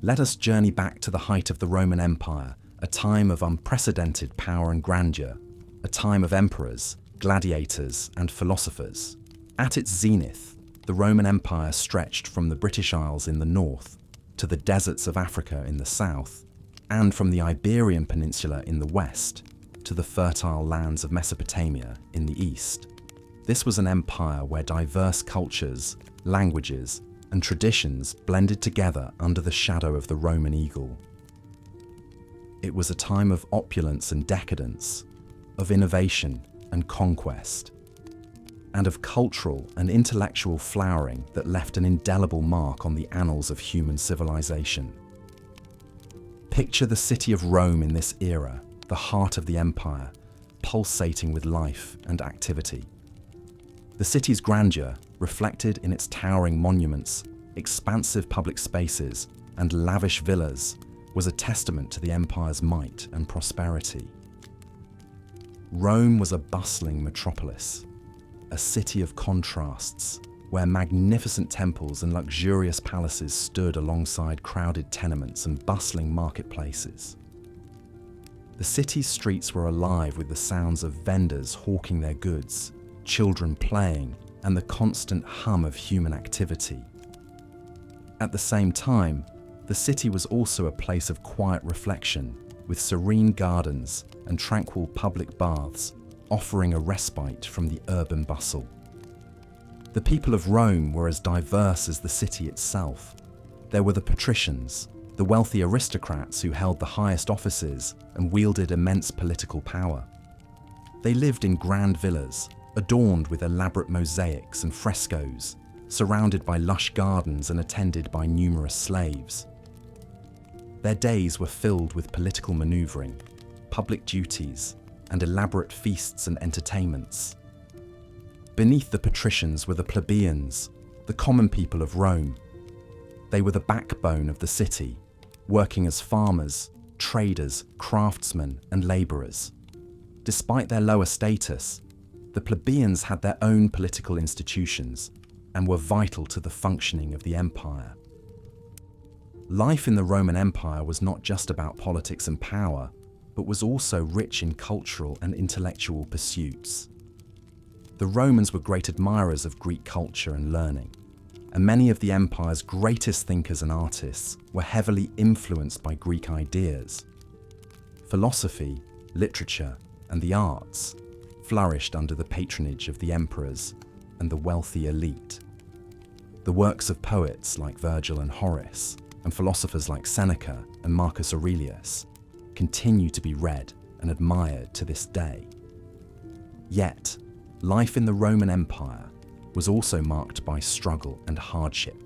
Let us journey back to the height of the Roman Empire, a time of unprecedented power and grandeur, a time of emperors, gladiators, and philosophers. At its zenith, the Roman Empire stretched from the British Isles in the north to the deserts of Africa in the south, and from the Iberian Peninsula in the west to the fertile lands of Mesopotamia in the east. This was an empire where diverse cultures, languages, and traditions blended together under the shadow of the Roman eagle. It was a time of opulence and decadence, of innovation and conquest, and of cultural and intellectual flowering that left an indelible mark on the annals of human civilization. Picture the city of Rome in this era, the heart of the empire, pulsating with life and activity. The city's grandeur, reflected in its towering monuments, expansive public spaces, and lavish villas, was a testament to the empire's might and prosperity. Rome was a bustling metropolis, a city of contrasts, where magnificent temples and luxurious palaces stood alongside crowded tenements and bustling marketplaces. The city's streets were alive with the sounds of vendors hawking their goods, children playing, and the constant hum of human activity. At the same time, the city was also a place of quiet reflection, with serene gardens and tranquil public baths offering a respite from the urban bustle. The people of Rome were as diverse as the city itself. There were the patricians, the wealthy aristocrats who held the highest offices and wielded immense political power. They lived in grand villas, adorned with elaborate mosaics and frescoes, surrounded by lush gardens and attended by numerous slaves. Their days were filled with political maneuvering, public duties, and elaborate feasts and entertainments. Beneath the patricians were the plebeians, the common people of Rome. They were the backbone of the city, working as farmers, traders, craftsmen, and laborers. Despite their lower status, the plebeians had their own political institutions and were vital to the functioning of the empire. Life in the Roman Empire was not just about politics and power, but was also rich in cultural and intellectual pursuits. The Romans were great admirers of Greek culture and learning, and many of the empire's greatest thinkers and artists were heavily influenced by Greek ideas. Philosophy, literature, and the arts flourished under the patronage of the emperors and the wealthy elite. The works of poets like Virgil and Horace, and philosophers like Seneca and Marcus Aurelius, continue to be read and admired to this day. Yet, life in the Roman Empire was also marked by struggle and hardship.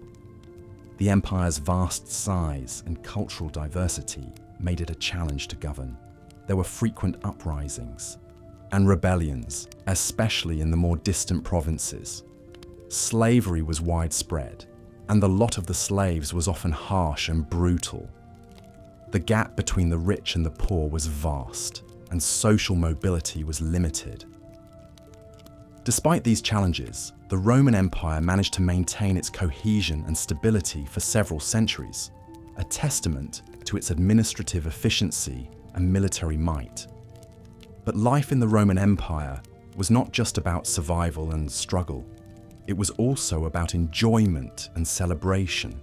The empire's vast size and cultural diversity made it a challenge to govern. There were frequent uprisings and rebellions, especially in the more distant provinces. Slavery was widespread, and the lot of the slaves was often harsh and brutal. The gap between the rich and the poor was vast, and social mobility was limited. Despite these challenges, the Roman Empire managed to maintain its cohesion and stability for several centuries, a testament to its administrative efficiency and military might. But life in the Roman Empire was not just about survival and struggle. It was also about enjoyment and celebration.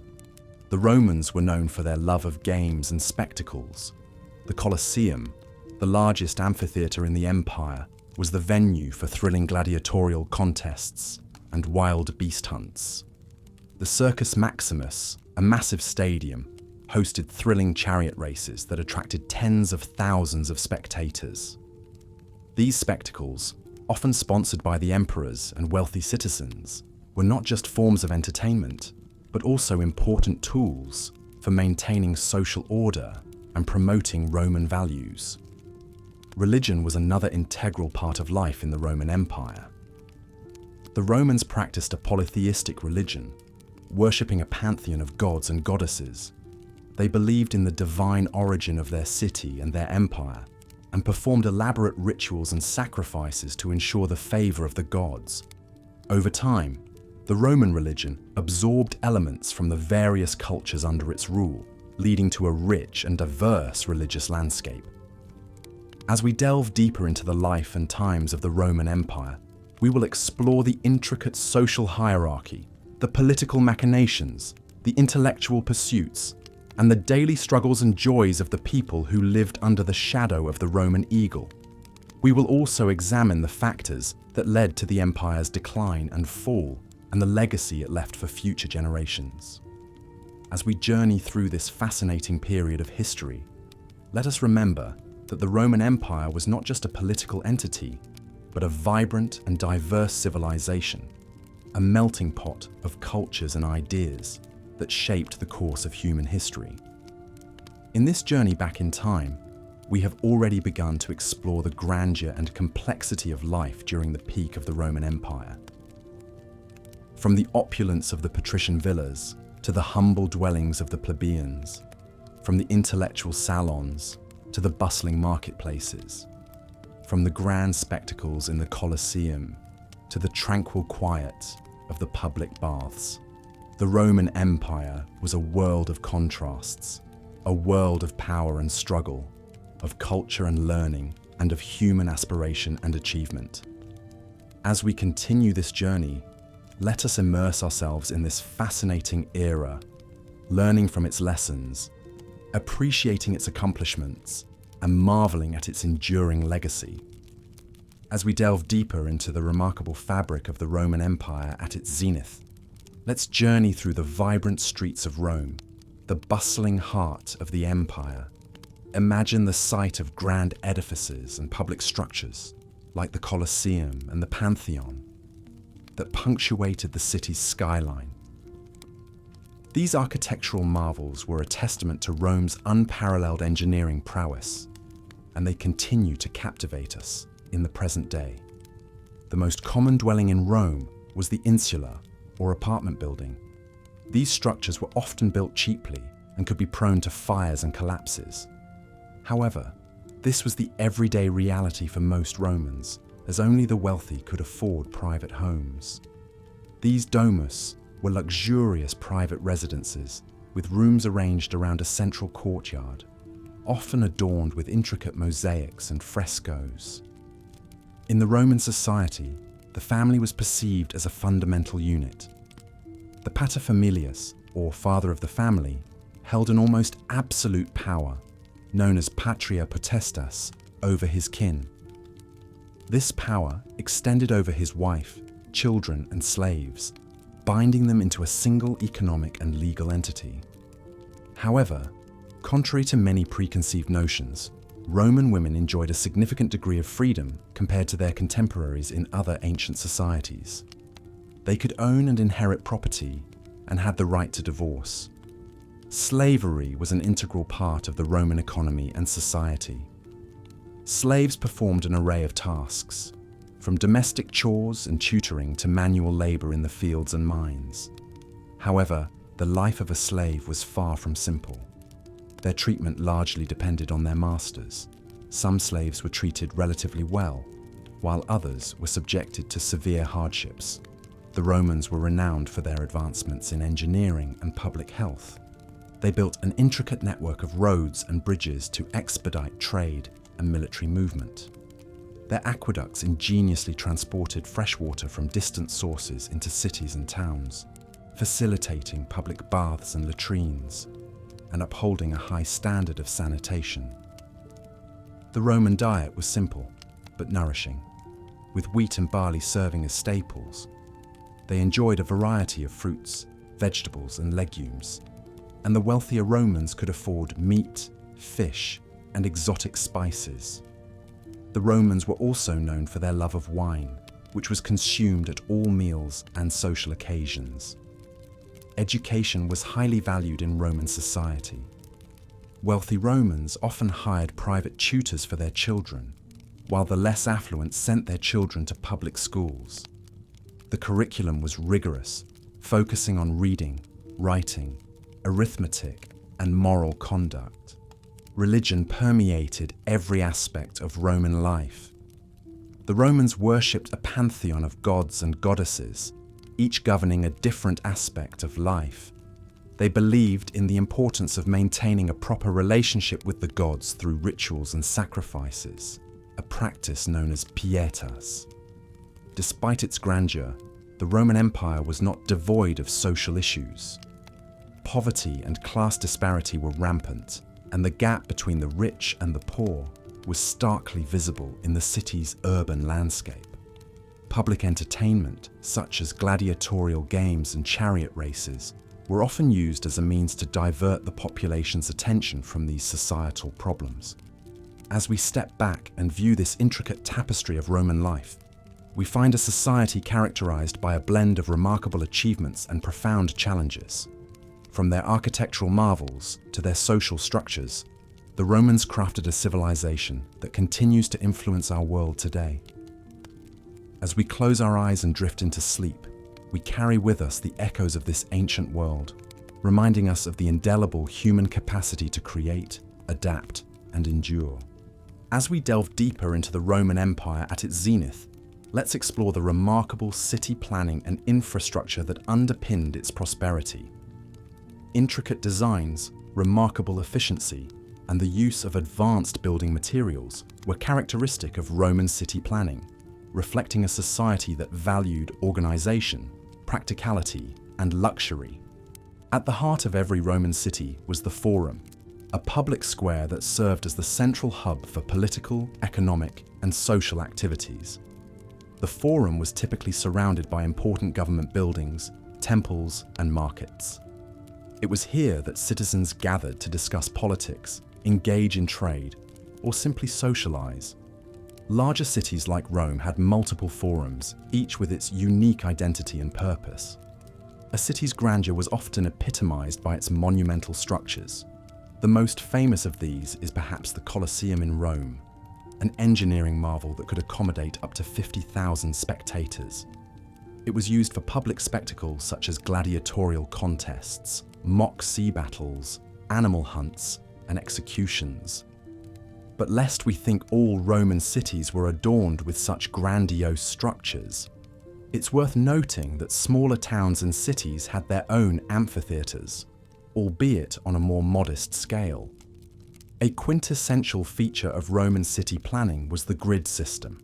The Romans were known for their love of games and spectacles. The Colosseum, the largest amphitheatre in the empire, was the venue for thrilling gladiatorial contests and wild beast hunts. The Circus Maximus, a massive stadium, hosted thrilling chariot races that attracted tens of thousands of spectators. These spectacles, often sponsored by the emperors and wealthy citizens, were not just forms of entertainment, but also important tools for maintaining social order and promoting Roman values. Religion was another integral part of life in the Roman Empire. The Romans practiced a polytheistic religion, worshipping a pantheon of gods and goddesses. They believed in the divine origin of their city and their empire, and performed elaborate rituals and sacrifices to ensure the favor of the gods. Over time, the Roman religion absorbed elements from the various cultures under its rule, leading to a rich and diverse religious landscape. As we delve deeper into the life and times of the Roman Empire, we will explore the intricate social hierarchy, the political machinations, the intellectual pursuits, and the daily struggles and joys of the people who lived under the shadow of the Roman eagle. We will also examine the factors that led to the empire's decline and fall, and the legacy it left for future generations. As we journey through this fascinating period of history, let us remember that the Roman Empire was not just a political entity, but a vibrant and diverse civilization, a melting pot of cultures and ideas that shaped the course of human history. In this journey back in time, we have already begun to explore the grandeur and complexity of life during the peak of the Roman Empire. From the opulence of the patrician villas to the humble dwellings of the plebeians, from the intellectual salons to the bustling marketplaces, from the grand spectacles in the Colosseum to the tranquil quiet of the public baths, the Roman Empire was a world of contrasts, a world of power and struggle, of culture and learning, and of human aspiration and achievement. As we continue this journey, let us immerse ourselves in this fascinating era, learning from its lessons, appreciating its accomplishments, and marveling at its enduring legacy. As we delve deeper into the remarkable fabric of the Roman Empire at its zenith, let's journey through the vibrant streets of Rome, the bustling heart of the empire. Imagine the sight of grand edifices and public structures, like the Colosseum and the Pantheon, that punctuated the city's skyline. These architectural marvels were a testament to Rome's unparalleled engineering prowess, and they continue to captivate us in the present day. The most common dwelling in Rome was the insula, or apartment building. These structures were often built cheaply and could be prone to fires and collapses. However, this was the everyday reality for most Romans, as only the wealthy could afford private homes. These domus were luxurious private residences with rooms arranged around a central courtyard, often adorned with intricate mosaics and frescoes. In the Roman society, the family was perceived as a fundamental unit. The paterfamilias, or father of the family, held an almost absolute power, known as patria potestas, over his kin. This power extended over his wife, children, and slaves, binding them into a single economic and legal entity. However, contrary to many preconceived notions, Roman women enjoyed a significant degree of freedom compared to their contemporaries in other ancient societies. They could own and inherit property and had the right to divorce. Slavery was an integral part of the Roman economy and society. Slaves performed an array of tasks, from domestic chores and tutoring to manual labor in the fields and mines. However, the life of a slave was far from simple. Their treatment largely depended on their masters. Some slaves were treated relatively well, while others were subjected to severe hardships. The Romans were renowned for their advancements in engineering and public health. They built an intricate network of roads and bridges to expedite trade and military movement. Their aqueducts ingeniously transported fresh water from distant sources into cities and towns, facilitating public baths and latrines, and upholding a high standard of sanitation. The Roman diet was simple, but nourishing, with wheat and barley serving as staples. They enjoyed a variety of fruits, vegetables, and legumes, and the wealthier Romans could afford meat, fish, and exotic spices. The Romans were also known for their love of wine, which was consumed at all meals and social occasions. Education was highly valued in Roman society. Wealthy Romans often hired private tutors for their children, while the less affluent sent their children to public schools. The curriculum was rigorous, focusing on reading, writing, arithmetic, and moral conduct. Religion permeated every aspect of Roman life. The Romans worshipped a pantheon of gods and goddesses, each governing a different aspect of life. They believed in the importance of maintaining a proper relationship with the gods through rituals and sacrifices, a practice known as pietas. Despite its grandeur, the Roman Empire was not devoid of social issues. Poverty and class disparity were rampant, and the gap between the rich and the poor was starkly visible in the city's urban landscape. Public entertainment, such as gladiatorial games and chariot races, were often used as a means to divert the population's attention from these societal problems. As we step back and view this intricate tapestry of Roman life, we find a society characterized by a blend of remarkable achievements and profound challenges. From their architectural marvels to their social structures, the Romans crafted a civilization that continues to influence our world today. As we close our eyes and drift into sleep, we carry with us the echoes of this ancient world, reminding us of the indelible human capacity to create, adapt, and endure. As we delve deeper into the Roman Empire at its zenith, let's explore the remarkable city planning and infrastructure that underpinned its prosperity. Intricate designs, remarkable efficiency, and the use of advanced building materials were characteristic of Roman city planning, reflecting a society that valued organization, practicality, and luxury. At the heart of every Roman city was the Forum, a public square that served as the central hub for political, economic, and social activities. The Forum was typically surrounded by important government buildings, temples, and markets. It was here that citizens gathered to discuss politics, engage in trade, or simply socialize. Larger cities like Rome had multiple forums, each with its unique identity and purpose. A city's grandeur was often epitomized by its monumental structures. The most famous of these is perhaps the Colosseum in Rome, an engineering marvel that could accommodate up to 50,000 spectators. It was used for public spectacles such as gladiatorial contests, mock sea battles, animal hunts, and executions. But lest we think all Roman cities were adorned with such grandiose structures, it's worth noting that smaller towns and cities had their own amphitheatres, albeit on a more modest scale. A quintessential feature of Roman city planning was the grid system.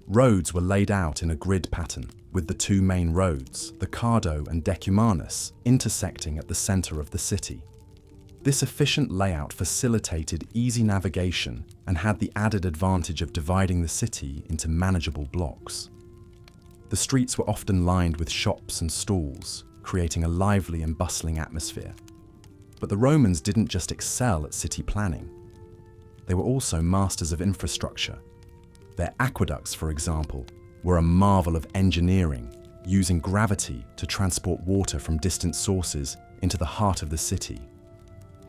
Roads were laid out in a grid pattern, with the two main roads, the Cardo and Decumanus, intersecting at the centre of the city. This efficient layout facilitated easy navigation and had the added advantage of dividing the city into manageable blocks. The streets were often lined with shops and stalls, creating a lively and bustling atmosphere. But the Romans didn't just excel at city planning. They were also masters of infrastructure. Their aqueducts, for example, were a marvel of engineering, using gravity to transport water from distant sources into the heart of the city.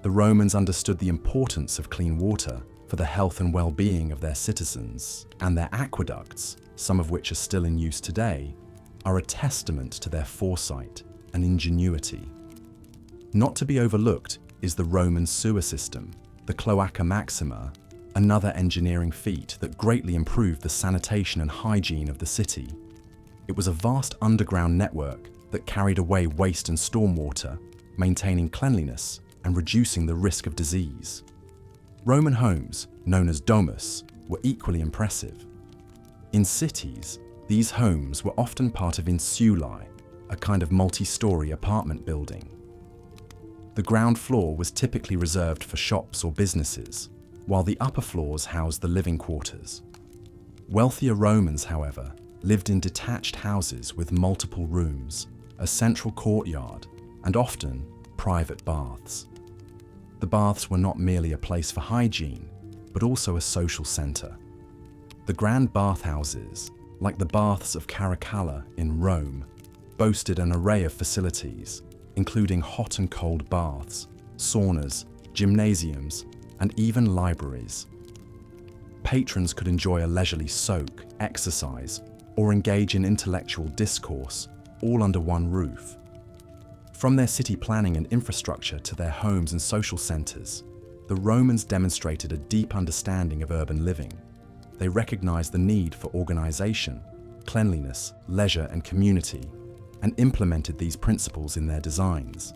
The Romans understood the importance of clean water for the health and well-being of their citizens, and their aqueducts, some of which are still in use today, are a testament to their foresight and ingenuity. Not to be overlooked is the Roman sewer system, the Cloaca Maxima, another engineering feat that greatly improved the sanitation and hygiene of the city. It was a vast underground network that carried away waste and stormwater, maintaining cleanliness and reducing the risk of disease. Roman homes, known as domus, were equally impressive. In cities, these homes were often part of insulae, a kind of multi-story apartment building. The ground floor was typically reserved for shops or businesses, while the upper floors housed the living quarters. Wealthier Romans, however, lived in detached houses with multiple rooms, a central courtyard, and often private baths. The baths were not merely a place for hygiene, but also a social centre. The grand bathhouses, like the baths of Caracalla in Rome, boasted an array of facilities, including hot and cold baths, saunas, gymnasiums, and even libraries. Patrons could enjoy a leisurely soak, exercise, or engage in intellectual discourse, all under one roof. From their city planning and infrastructure to their homes and social centres, the Romans demonstrated a deep understanding of urban living. They recognized the need for organization, cleanliness, leisure, and community, and implemented these principles in their designs.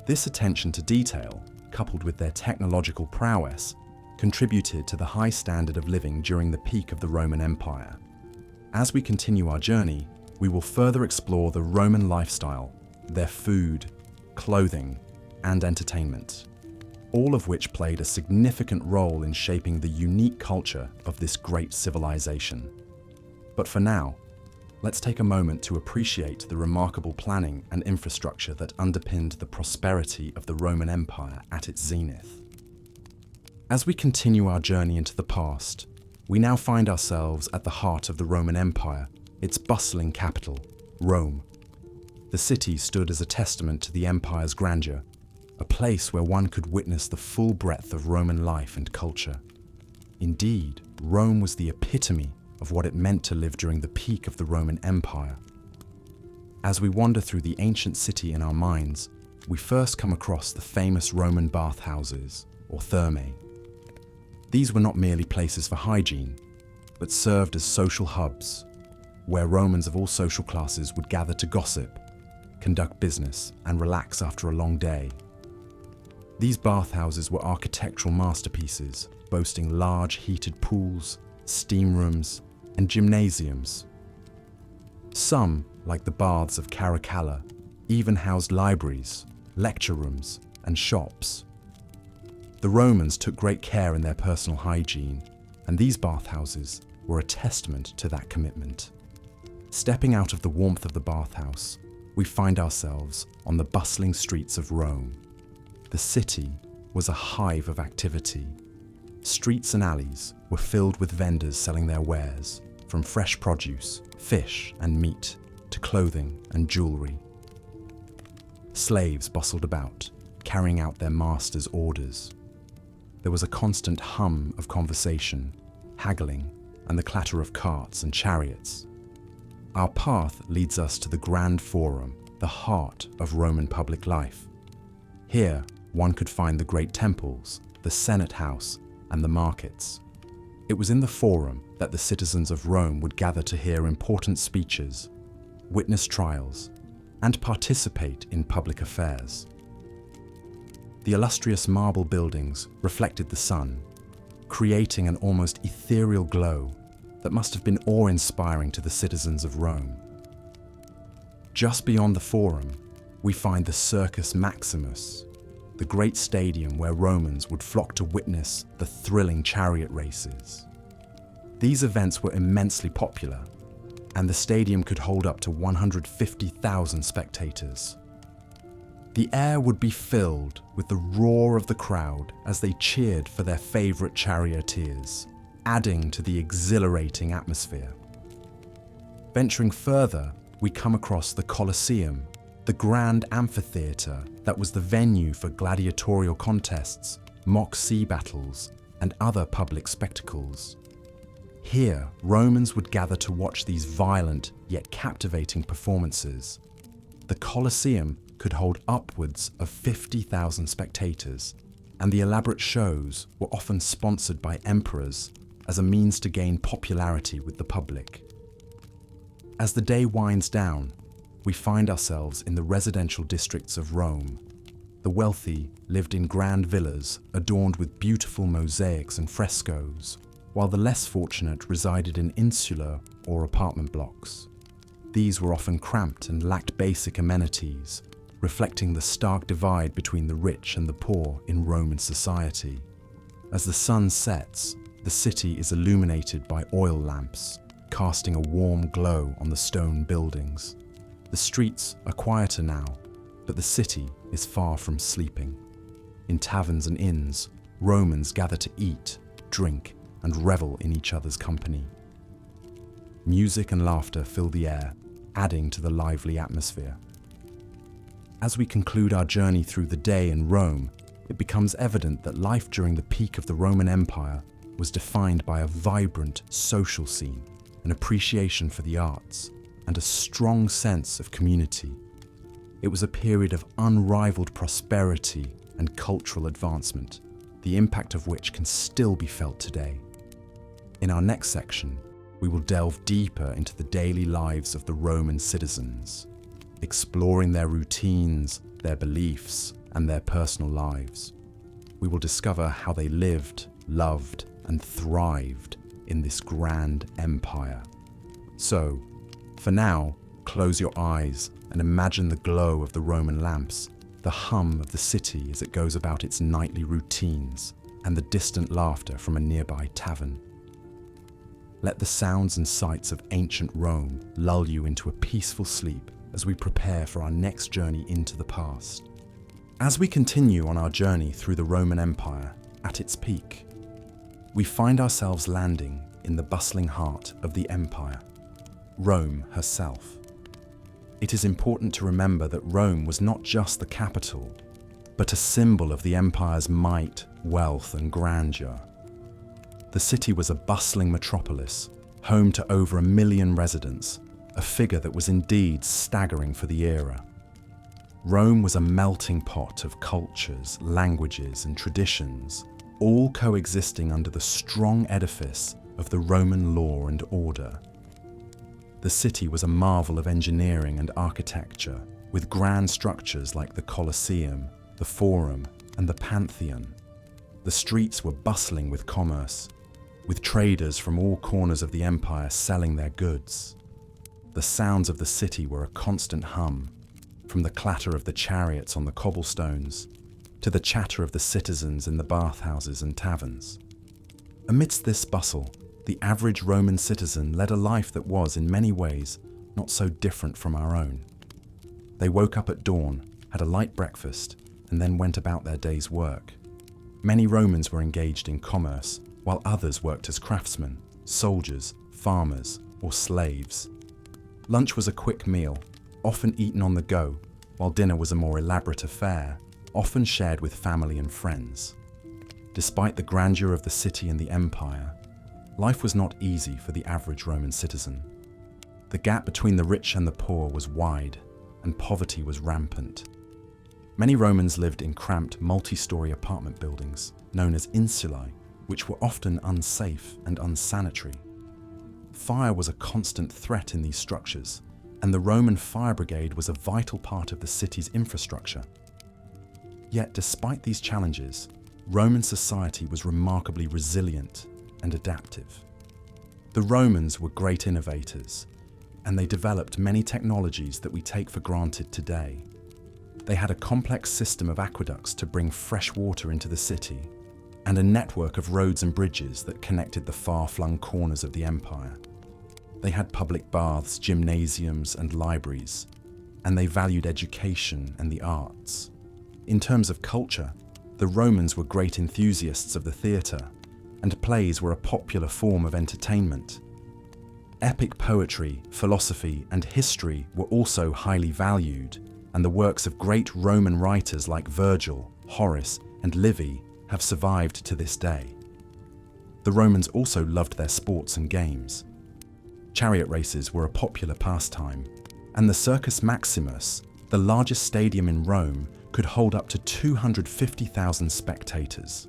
This attention to detail, coupled with their technological prowess, contributed to the high standard of living during the peak of the Roman Empire. As we continue our journey, we will further explore the Roman lifestyle, their food, clothing, and entertainment, all of which played a significant role in shaping the unique culture of this great civilization. But for now, let's take a moment to appreciate the remarkable planning and infrastructure that underpinned the prosperity of the Roman Empire at its zenith. As we continue our journey into the past, we now find ourselves at the heart of the Roman Empire, its bustling capital, Rome. The city stood as a testament to the empire's grandeur, a place where one could witness the full breadth of Roman life and culture. Indeed, Rome was the epitome of what it meant to live during the peak of the Roman Empire. As we wander through the ancient city in our minds, we first come across the famous Roman bathhouses, or thermae. These were not merely places for hygiene, but served as social hubs, where Romans of all social classes would gather to gossip, conduct business, and relax after a long day. These bathhouses were architectural masterpieces, boasting large heated pools, steam rooms, and gymnasiums. Some, like the baths of Caracalla, even housed libraries, lecture rooms, and shops. The Romans took great care in their personal hygiene, and these bathhouses were a testament to that commitment. Stepping out of the warmth of the bathhouse, we find ourselves on the bustling streets of Rome. The city was a hive of activity. Streets and alleys were filled with vendors selling their wares, from fresh produce, fish and meat, to clothing and jewelry. Slaves bustled about, carrying out their masters' orders. There was a constant hum of conversation, haggling, and the clatter of carts and chariots. Our path leads us to the Grand Forum, the heart of Roman public life. Here, one could find the great temples, the Senate House, and the markets. It was in the Forum that the citizens of Rome would gather to hear important speeches, witness trials, and participate in public affairs. The illustrious marble buildings reflected the sun, creating an almost ethereal glow that must have been awe-inspiring to the citizens of Rome. Just beyond the Forum, we find the Circus Maximus, the great stadium where Romans would flock to witness the thrilling chariot races. These events were immensely popular, and the stadium could hold up to 150,000 spectators. The air would be filled with the roar of the crowd as they cheered for their favorite charioteers, adding to the exhilarating atmosphere. Venturing further, we come across the Colosseum, the grand amphitheatre that was the venue for gladiatorial contests, mock sea battles, and other public spectacles. Here, Romans would gather to watch these violent yet captivating performances. The Colosseum could hold upwards of 50,000 spectators, and the elaborate shows were often sponsored by emperors as a means to gain popularity with the public. As the day winds down, we find ourselves in the residential districts of Rome. The wealthy lived in grand villas adorned with beautiful mosaics and frescoes, while the less fortunate resided in insular or apartment blocks. These were often cramped and lacked basic amenities, reflecting the stark divide between the rich and the poor in Roman society. As the sun sets, the city is illuminated by oil lamps, casting a warm glow on the stone buildings. The streets are quieter now, but the city is far from sleeping. In taverns and inns, Romans gather to eat, drink, and revel in each other's company. Music and laughter fill the air, adding to the lively atmosphere. As we conclude our journey through the day in Rome, it becomes evident that life during the peak of the Roman Empire was defined by a vibrant social scene, an appreciation for the arts, and a strong sense of community. It was a period of unrivaled prosperity and cultural advancement, the impact of which can still be felt today. In our next section, we will delve deeper into the daily lives of the Roman citizens, exploring their routines, their beliefs, and their personal lives. We will discover how they lived, loved, and thrived in this grand empire. So, for now, close your eyes and imagine the glow of the Roman lamps, the hum of the city as it goes about its nightly routines, and the distant laughter from a nearby tavern. Let the sounds and sights of ancient Rome lull you into a peaceful sleep as we prepare for our next journey into the past. As we continue on our journey through the Roman Empire at its peak, we find ourselves landing in the bustling heart of the empire, Rome herself. It is important to remember that Rome was not just the capital, but a symbol of the empire's might, wealth, and grandeur. The city was a bustling metropolis, home to over 1 million residents, a figure that was indeed staggering for the era. Rome was a melting pot of cultures, languages, and traditions, all coexisting under the strong edifice of the Roman law and order. The city was a marvel of engineering and architecture, with grand structures like the Colosseum, the Forum, and the Pantheon. The streets were bustling with commerce, with traders from all corners of the empire selling their goods. The sounds of the city were a constant hum, from the clatter of the chariots on the cobblestones to the chatter of the citizens in the bathhouses and taverns. Amidst this bustle, the average Roman citizen led a life that was, in many ways, not so different from our own. They woke up at dawn, had a light breakfast, and then went about their day's work. Many Romans were engaged in commerce, while others worked as craftsmen, soldiers, farmers, or slaves. Lunch was a quick meal, often eaten on the go, while dinner was a more elaborate affair, often shared with family and friends. Despite the grandeur of the city and the empire, life was not easy for the average Roman citizen. The gap between the rich and the poor was wide, and poverty was rampant. Many Romans lived in cramped, multi-story apartment buildings, known as insulae, which were often unsafe and unsanitary. Fire was a constant threat in these structures, and the Roman fire brigade was a vital part of the city's infrastructure. Yet, despite these challenges, Roman society was remarkably resilient and adaptive. The Romans were great innovators, and they developed many technologies that we take for granted today. They had a complex system of aqueducts to bring fresh water into the city, and a network of roads and bridges that connected the far-flung corners of the empire. They had public baths, gymnasiums, and libraries, and they valued education and the arts. In terms of culture, the Romans were great enthusiasts of the theatre, and plays were a popular form of entertainment. Epic poetry, philosophy, and history were also highly valued, and the works of great Roman writers like Virgil, Horace, and Livy have survived to this day. The Romans also loved their sports and games. Chariot races were a popular pastime, and the Circus Maximus, the largest stadium in Rome, could hold up to 250,000 spectators.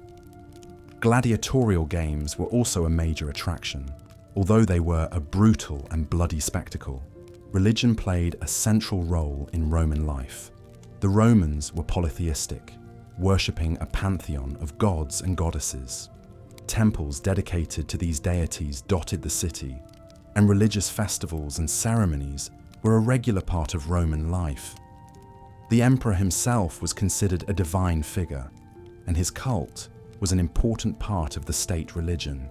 Gladiatorial games were also a major attraction. Although they were a brutal and bloody spectacle, religion played a central role in Roman life. The Romans were polytheistic, worshipping a pantheon of gods and goddesses. Temples dedicated to these deities dotted the city, and religious festivals and ceremonies were a regular part of Roman life. The emperor himself was considered a divine figure, and his cult was an important part of the state religion.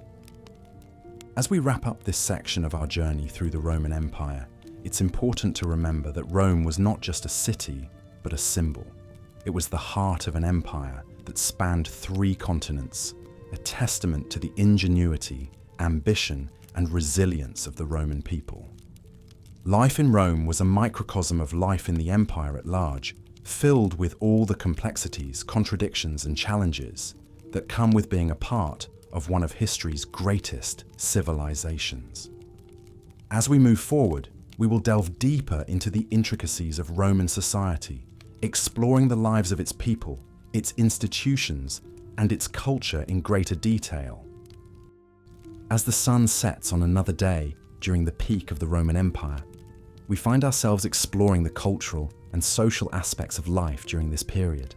As we wrap up this section of our journey through the Roman Empire, it's important to remember that Rome was not just a city, but a symbol. It was the heart of an empire that spanned 3 continents, a testament to the ingenuity, ambition, and resilience of the Roman people. Life in Rome was a microcosm of life in the empire at large, filled with all the complexities, contradictions, and challenges that come with being a part of one of history's greatest civilizations. As we move forward, we will delve deeper into the intricacies of Roman society, exploring the lives of its people, its institutions, and its culture in greater detail. As the sun sets on another day during the peak of the Roman Empire, we find ourselves exploring the cultural and social aspects of life during this period.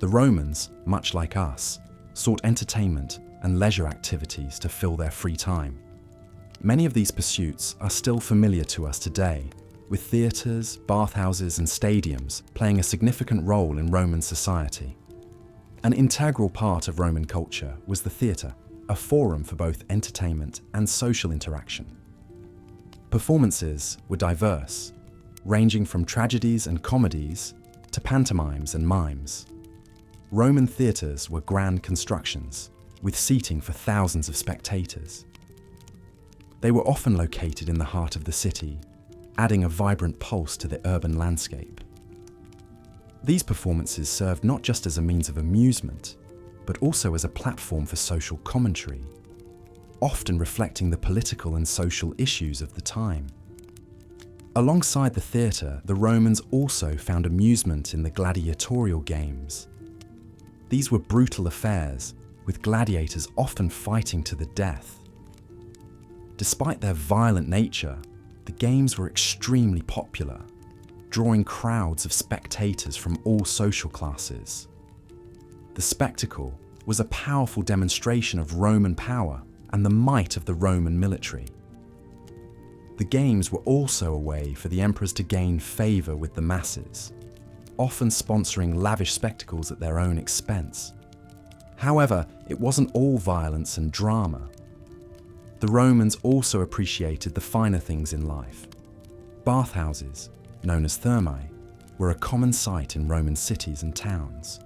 The Romans, much like us, sought entertainment and leisure activities to fill their free time. Many of these pursuits are still familiar to us today, with theatres, bathhouses and stadiums playing a significant role in Roman society. An integral part of Roman culture was the theatre, a forum for both entertainment and social interaction. Performances were diverse, ranging from tragedies and comedies to pantomimes and mimes. Roman theatres were grand constructions, with seating for thousands of spectators. They were often located in the heart of the city, adding a vibrant pulse to the urban landscape. These performances served not just as a means of amusement, but also as a platform for social commentary, often reflecting the political and social issues of the time. Alongside the theatre, the Romans also found amusement in the gladiatorial games. These were brutal affairs, with gladiators often fighting to the death. Despite their violent nature, the games were extremely popular, drawing crowds of spectators from all social classes. The spectacle was a powerful demonstration of Roman power and the might of the Roman military. The games were also a way for the emperors to gain favour with the masses, often sponsoring lavish spectacles at their own expense. However, it wasn't all violence and drama. The Romans also appreciated the finer things in life. Bathhouses, known as thermae, were a common sight in Roman cities and towns.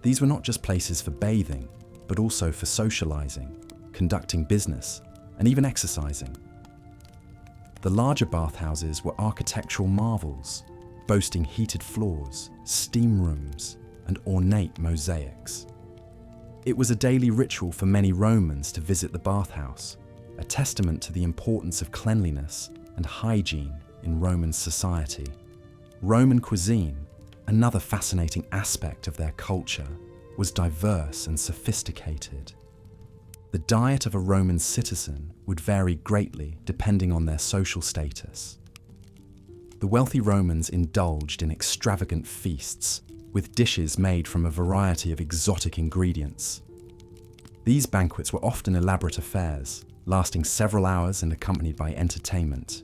These were not just places for bathing, but also for socializing, conducting business, and even exercising. The larger bathhouses were architectural marvels, boasting heated floors, steam rooms, and ornate mosaics. It was a daily ritual for many Romans to visit the bathhouse, a testament to the importance of cleanliness and hygiene in Roman society. Roman cuisine, another fascinating aspect of their culture, was diverse and sophisticated. The diet of a Roman citizen would vary greatly depending on their social status. The wealthy Romans indulged in extravagant feasts, with dishes made from a variety of exotic ingredients. These banquets were often elaborate affairs, lasting several hours and accompanied by entertainment.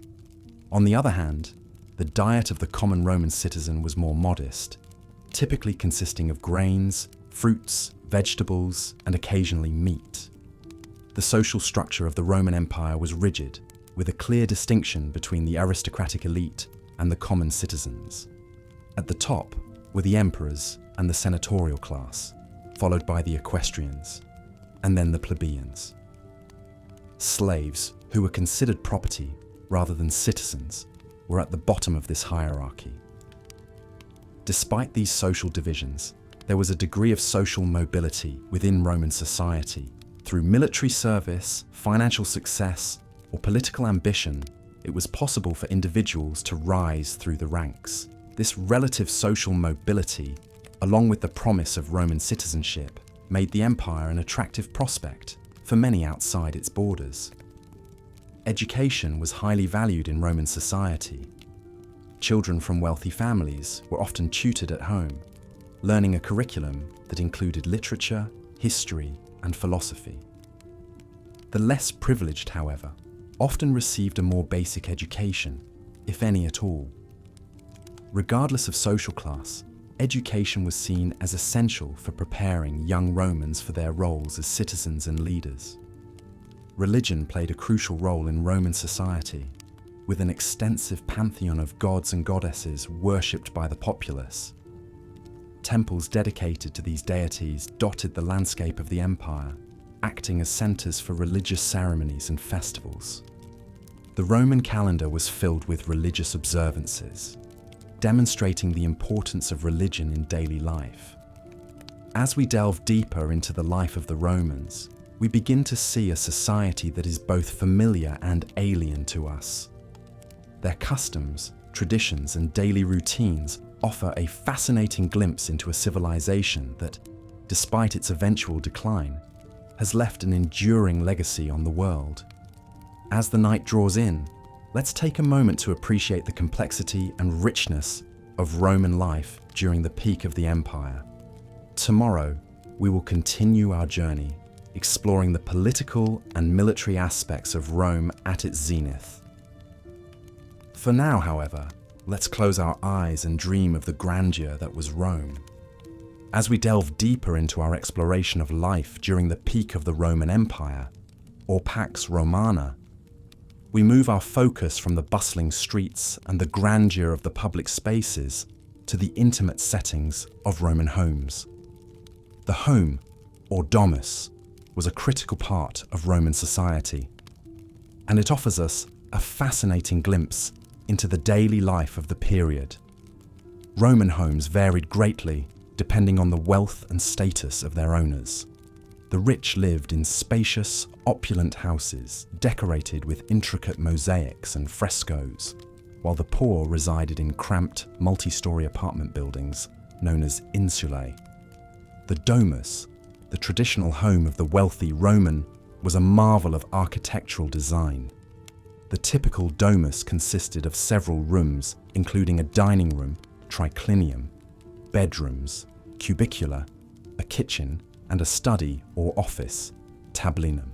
On the other hand, the diet of the common Roman citizen was more modest, typically consisting of grains, fruits, vegetables, and occasionally meat. The social structure of the Roman Empire was rigid, with a clear distinction between the aristocratic elite and the common citizens. At the top were the emperors and the senatorial class, followed by the equestrians, and then the plebeians. Slaves, who were considered property rather than citizens, were at the bottom of this hierarchy. Despite these social divisions, there was a degree of social mobility within Roman society. Through military service, financial success, or political ambition, it was possible for individuals to rise through the ranks. This relative social mobility, along with the promise of Roman citizenship, made the empire an attractive prospect for many outside its borders. Education was highly valued in Roman society. Children from wealthy families were often tutored at home, learning a curriculum that included literature, history, and philosophy. The less privileged, however, often received a more basic education, if any at all. Regardless of social class, education was seen as essential for preparing young Romans for their roles as citizens and leaders. Religion played a crucial role in Roman society, with an extensive pantheon of gods and goddesses worshipped by the populace. Temples dedicated to these deities dotted the landscape of the empire, acting as centers for religious ceremonies and festivals. The Roman calendar was filled with religious observances, demonstrating the importance of religion in daily life. As we delve deeper into the life of the Romans, we begin to see a society that is both familiar and alien to us. Their customs, traditions, and daily routines offer a fascinating glimpse into a civilization that, despite its eventual decline, has left an enduring legacy on the world. As the night draws in, let's take a moment to appreciate the complexity and richness of Roman life during the peak of the empire. Tomorrow, we will continue our journey, exploring the political and military aspects of Rome at its zenith. For now, however, let's close our eyes and dream of the grandeur that was Rome. As we delve deeper into our exploration of life during the peak of the Roman Empire, or Pax Romana, we move our focus from the bustling streets and the grandeur of the public spaces to the intimate settings of Roman homes. The home, or domus, was a critical part of Roman society, and it offers us a fascinating glimpse into the daily life of the period. Roman homes varied greatly depending on the wealth and status of their owners. The rich lived in spacious, opulent houses decorated with intricate mosaics and frescoes, while the poor resided in cramped, multi-story apartment buildings known as insulae. The domus, the traditional home of the wealthy Roman, was a marvel of architectural design. The typical domus consisted of several rooms, including a dining room, triclinium, bedrooms, cubicula, a kitchen, and a study or office, tablinum.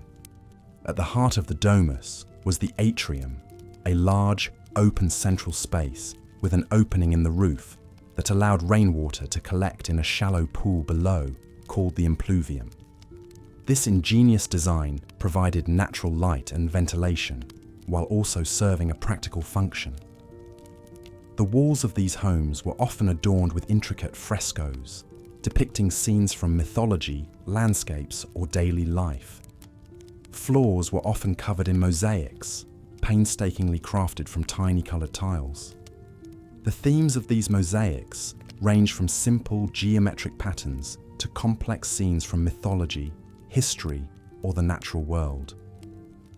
At the heart of the domus was the atrium, a large, open central space with an opening in the roof that allowed rainwater to collect in a shallow pool below called the impluvium. This ingenious design provided natural light and ventilation while also serving a practical function. The walls of these homes were often adorned with intricate frescoes, depicting scenes from mythology, landscapes, or daily life. Floors were often covered in mosaics, painstakingly crafted from tiny coloured tiles. The themes of these mosaics range from simple geometric patterns to complex scenes from mythology, history, or the natural world.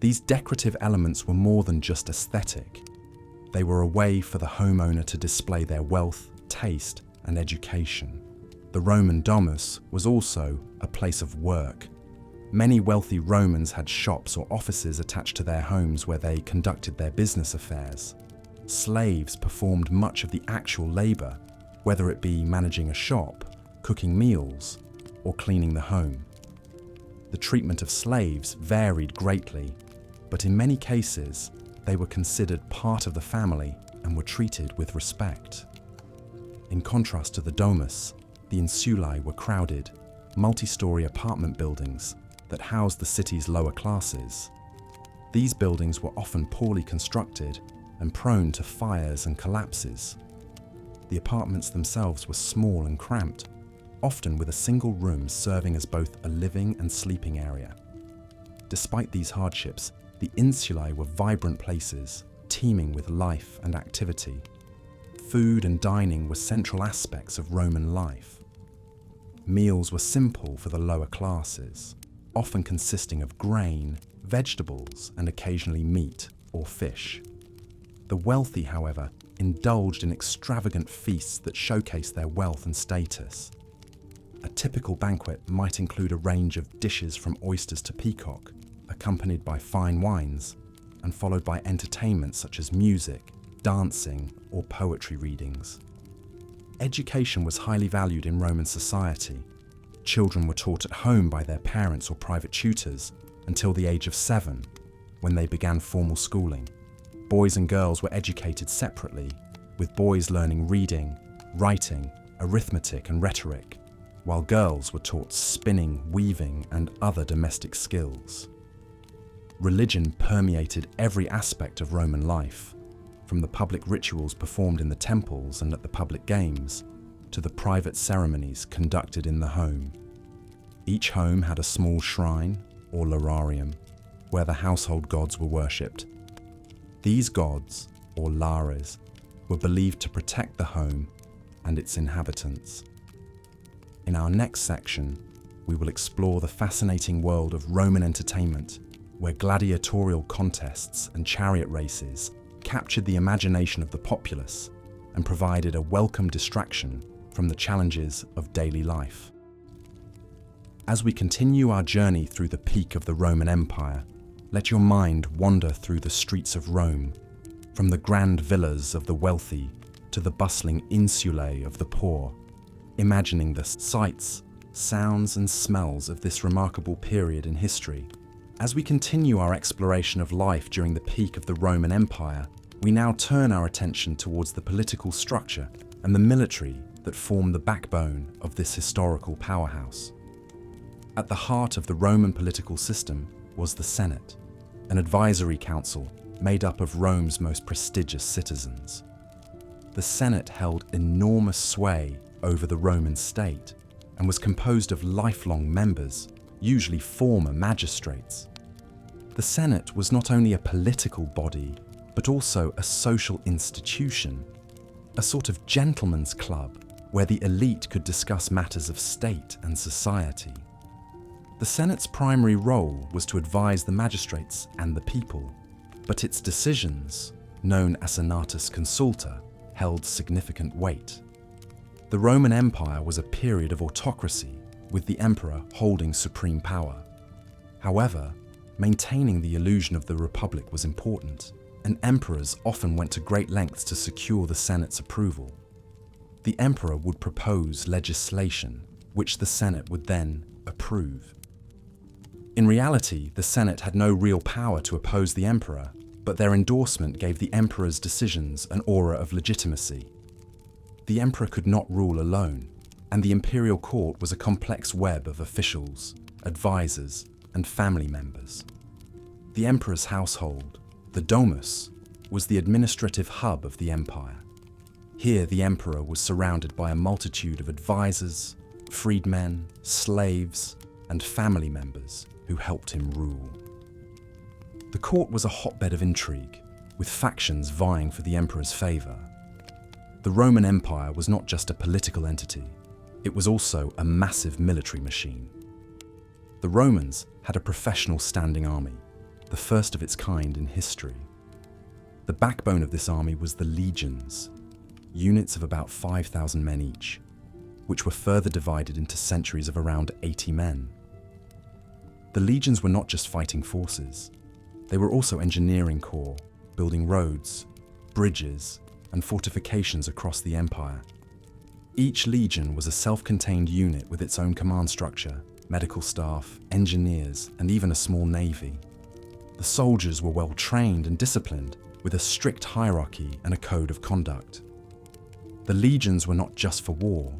These decorative elements were more than just aesthetic. They were a way for the homeowner to display their wealth, taste, and education. The Roman domus was also a place of work. Many wealthy Romans had shops or offices attached to their homes where they conducted their business affairs. Slaves performed much of the actual labour, whether it be managing a shop, cooking meals, or cleaning the home. The treatment of slaves varied greatly, but in many cases, they were considered part of the family and were treated with respect. In contrast to the domus, the insulae were crowded, multi-story apartment buildings that housed the city's lower classes. These buildings were often poorly constructed and prone to fires and collapses. The apartments themselves were small and cramped, often with a single room serving as both a living and sleeping area. Despite these hardships, the insulae were vibrant places, teeming with life and activity. Food and dining were central aspects of Roman life. Meals were simple for the lower classes, often consisting of grain, vegetables, and occasionally meat or fish. The wealthy, however, indulged in extravagant feasts that showcased their wealth and status. A typical banquet might include a range of dishes from oysters to peacock, accompanied by fine wines, and followed by entertainments such as music, dancing, or poetry readings. Education was highly valued in Roman society. Children were taught at home by their parents or private tutors until the age of 7, when they began formal schooling. Boys and girls were educated separately, with boys learning reading, writing, arithmetic, and rhetoric, while girls were taught spinning, weaving, and other domestic skills. Religion permeated every aspect of Roman life, from the public rituals performed in the temples and at the public games, to the private ceremonies conducted in the home. Each home had a small shrine, or lararium, where the household gods were worshipped. These gods, or lares, were believed to protect the home and its inhabitants. In our next section, we will explore the fascinating world of Roman entertainment, where gladiatorial contests and chariot races captured the imagination of the populace and provided a welcome distraction from the challenges of daily life. As we continue our journey through the peak of the Roman Empire, let your mind wander through the streets of Rome, from the grand villas of the wealthy to the bustling insulae of the poor, imagining the sights, sounds and smells of this remarkable period in history. As we continue our exploration of life during the peak of the Roman Empire, we now turn our attention towards the political structure and the military that form the backbone of this historical powerhouse. At the heart of the Roman political system was the Senate, an advisory council made up of Rome's most prestigious citizens. The Senate held enormous sway over the Roman state and was composed of lifelong members, usually former magistrates. The Senate was not only a political body, but also a social institution, a sort of gentleman's club where the elite could discuss matters of state and society. The Senate's primary role was to advise the magistrates and the people, but its decisions, known as senatus consulta, held significant weight. The Roman Empire was a period of autocracy, with the emperor holding supreme power. However, maintaining the illusion of the republic was important, and emperors often went to great lengths to secure the Senate's approval. The emperor would propose legislation, which the Senate would then approve. In reality, the Senate had no real power to oppose the emperor, but their endorsement gave the emperor's decisions an aura of legitimacy. The emperor could not rule alone, and the imperial court was a complex web of officials, advisors, and family members. The emperor's household, the domus, was the administrative hub of the empire. Here the emperor was surrounded by a multitude of advisors, freedmen, slaves, and family members who helped him rule. The court was a hotbed of intrigue, with factions vying for the emperor's favor. The Roman Empire was not just a political entity, it was also a massive military machine. The Romans had a professional standing army, the first of its kind in history. The backbone of this army was the legions, units of about 5,000 men each, which were further divided into centuries of around 80 men. The legions were not just fighting forces, they were also engineering corps, building roads, bridges, and fortifications across the empire. Each legion was a self-contained unit with its own command structure, medical staff, engineers, and even a small navy. The soldiers were well trained and disciplined, with a strict hierarchy and a code of conduct. The legions were not just for war,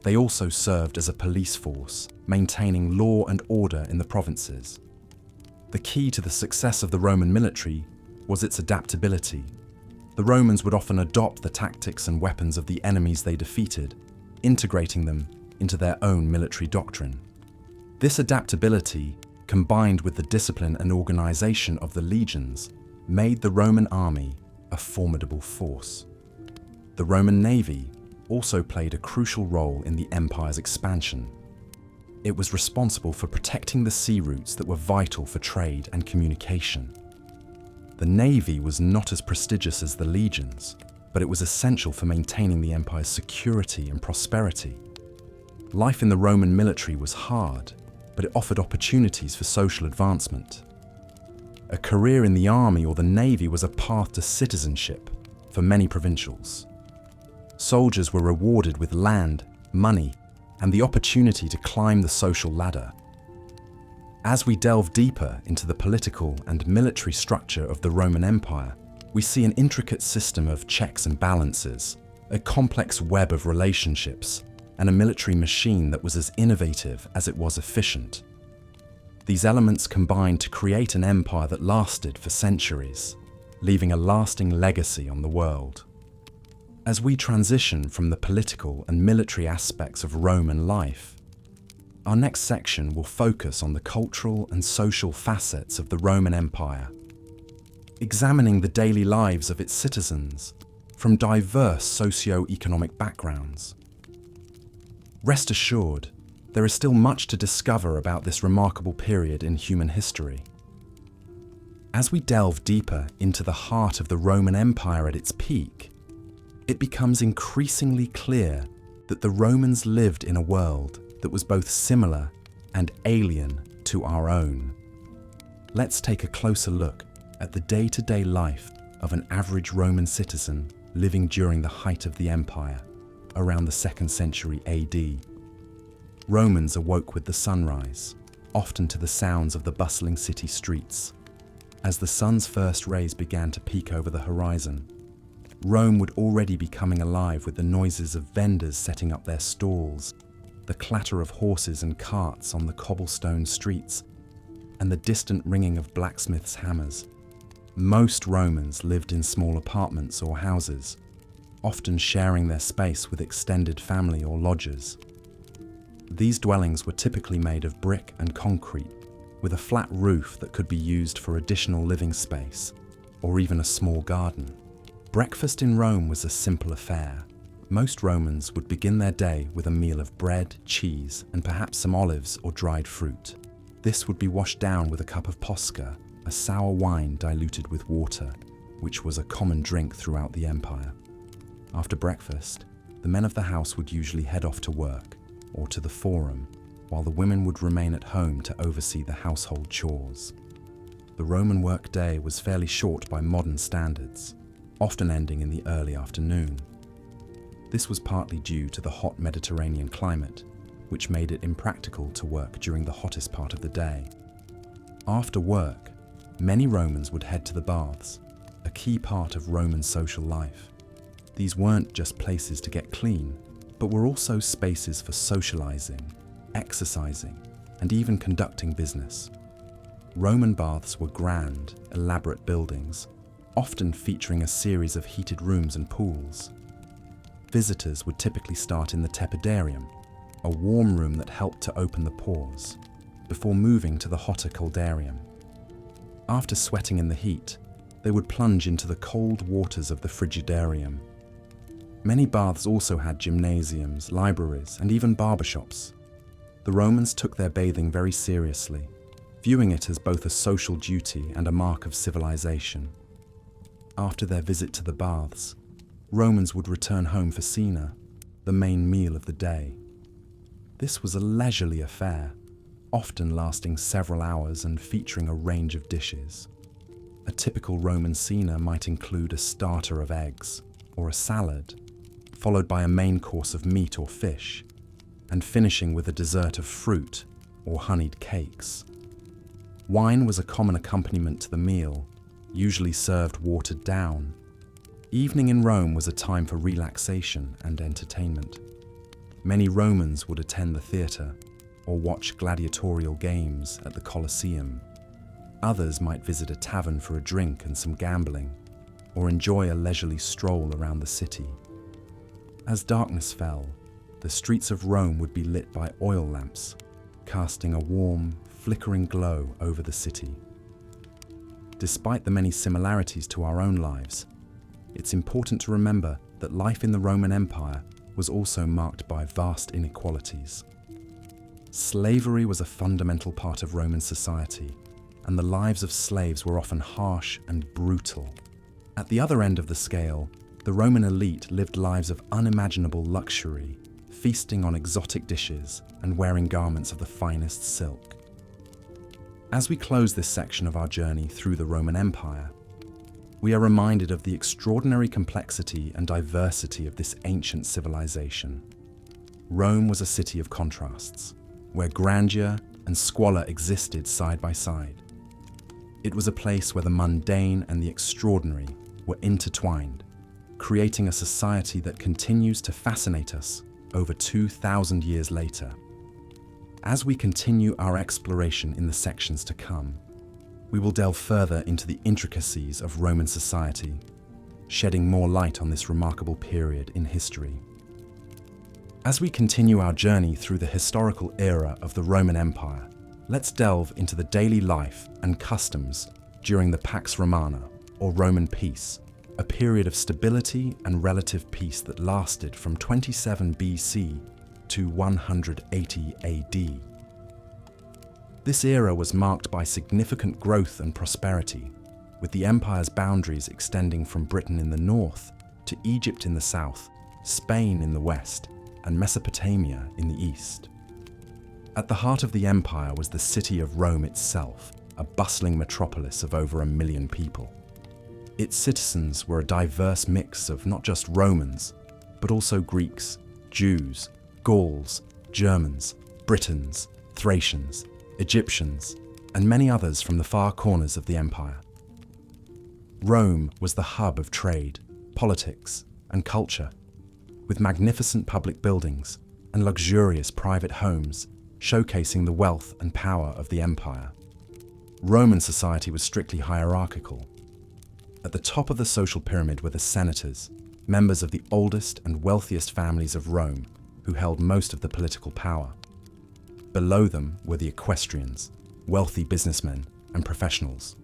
they also served as a police force, maintaining law and order in the provinces. The key to the success of the Roman military was its adaptability. The Romans would often adopt the tactics and weapons of the enemies they defeated, integrating them into their own military doctrine. This adaptability, combined with the discipline and organization of the legions, made the Roman army a formidable force. The Roman navy also played a crucial role in the empire's expansion. It was responsible for protecting the sea routes that were vital for trade and communication. The navy was not as prestigious as the legions, but it was essential for maintaining the empire's security and prosperity. Life in the Roman military was hard, but it offered opportunities for social advancement. A career in the army or the navy was a path to citizenship for many provincials. Soldiers were rewarded with land, money, and the opportunity to climb the social ladder. As we delve deeper into the political and military structure of the Roman Empire, we see an intricate system of checks and balances, a complex web of relationships, and a military machine that was as innovative as it was efficient. These elements combined to create an empire that lasted for centuries, leaving a lasting legacy on the world. As we transition from the political and military aspects of Roman life, our next section will focus on the cultural and social facets of the Roman Empire, examining the daily lives of its citizens from diverse socio-economic backgrounds. Rest assured, there is still much to discover about this remarkable period in human history. As we delve deeper into the heart of the Roman Empire at its peak, it becomes increasingly clear that the Romans lived in a world that was both similar and alien to our own. Let's take a closer look at the day-to-day life of an average Roman citizen living during the height of the empire, around the 2nd century AD. Romans awoke with the sunrise, often to the sounds of the bustling city streets. As the sun's first rays began to peek over the horizon, Rome would already be coming alive with the noises of vendors setting up their stalls, the clatter of horses and carts on the cobblestone streets, and the distant ringing of blacksmiths' hammers. Most Romans lived in small apartments or houses, often sharing their space with extended family or lodgers. These dwellings were typically made of brick and concrete, with a flat roof that could be used for additional living space, or even a small garden. Breakfast in Rome was a simple affair. Most Romans would begin their day with a meal of bread, cheese, and perhaps some olives or dried fruit. This would be washed down with a cup of posca, a sour wine diluted with water, which was a common drink throughout the empire. After breakfast, the men of the house would usually head off to work or to the forum, while the women would remain at home to oversee the household chores. The Roman workday was fairly short by modern standards, often ending in the early afternoon. This was partly due to the hot Mediterranean climate, which made it impractical to work during the hottest part of the day. After work, many Romans would head to the baths, a key part of Roman social life. These weren't just places to get clean, but were also spaces for socializing, exercising, and even conducting business. Roman baths were grand, elaborate buildings, often featuring a series of heated rooms and pools. Visitors would typically start in the tepidarium, a warm room that helped to open the pores, before moving to the hotter coldarium. After sweating in the heat, they would plunge into the cold waters of the frigidarium. Many baths also had gymnasiums, libraries, and even barbershops. The Romans took their bathing very seriously, viewing it as both a social duty and a mark of civilization. After their visit to the baths, Romans would return home for cena, the main meal of the day. This was a leisurely affair, often lasting several hours and featuring a range of dishes. A typical Roman cena might include a starter of eggs or a salad, followed by a main course of meat or fish, and finishing with a dessert of fruit or honeyed cakes. Wine was a common accompaniment to the meal, usually served watered down. Evening in Rome was a time for relaxation and entertainment. Many Romans would attend the theatre or watch gladiatorial games at the Colosseum. Others might visit a tavern for a drink and some gambling, or enjoy a leisurely stroll around the city. As darkness fell, the streets of Rome would be lit by oil lamps, casting a warm, flickering glow over the city. Despite the many similarities to our own lives, it's important to remember that life in the Roman Empire was also marked by vast inequalities. Slavery was a fundamental part of Roman society, and the lives of slaves were often harsh and brutal. At the other end of the scale, the Roman elite lived lives of unimaginable luxury, feasting on exotic dishes and wearing garments of the finest silk. As we close this section of our journey through the Roman Empire, we are reminded of the extraordinary complexity and diversity of this ancient civilization. Rome was a city of contrasts, where grandeur and squalor existed side by side. It was a place where the mundane and the extraordinary were intertwined, creating a society that continues to fascinate us over 2,000 years later. As we continue our exploration in the sections to come, we will delve further into the intricacies of Roman society, shedding more light on this remarkable period in history. As we continue our journey through the historical era of the Roman Empire, let's delve into the daily life and customs during the Pax Romana, or Roman peace, a period of stability and relative peace that lasted from 27 BC to 180 AD. This era was marked by significant growth and prosperity, with the empire's boundaries extending from Britain in the north to Egypt in the south, Spain in the west, and Mesopotamia in the east. At the heart of the empire was the city of Rome itself, a bustling metropolis of over 1 million people. Its citizens were a diverse mix of not just Romans, but also Greeks, Jews, Gauls, Germans, Britons, Thracians, Egyptians, and many others from the far corners of the empire. Rome was the hub of trade, politics, and culture, with magnificent public buildings and luxurious private homes showcasing the wealth and power of the empire. Roman society was strictly hierarchical. At the top of the social pyramid were the senators, members of the oldest and wealthiest families of Rome, who held most of the political power. Below them were the equestrians, wealthy businessmen and professionals.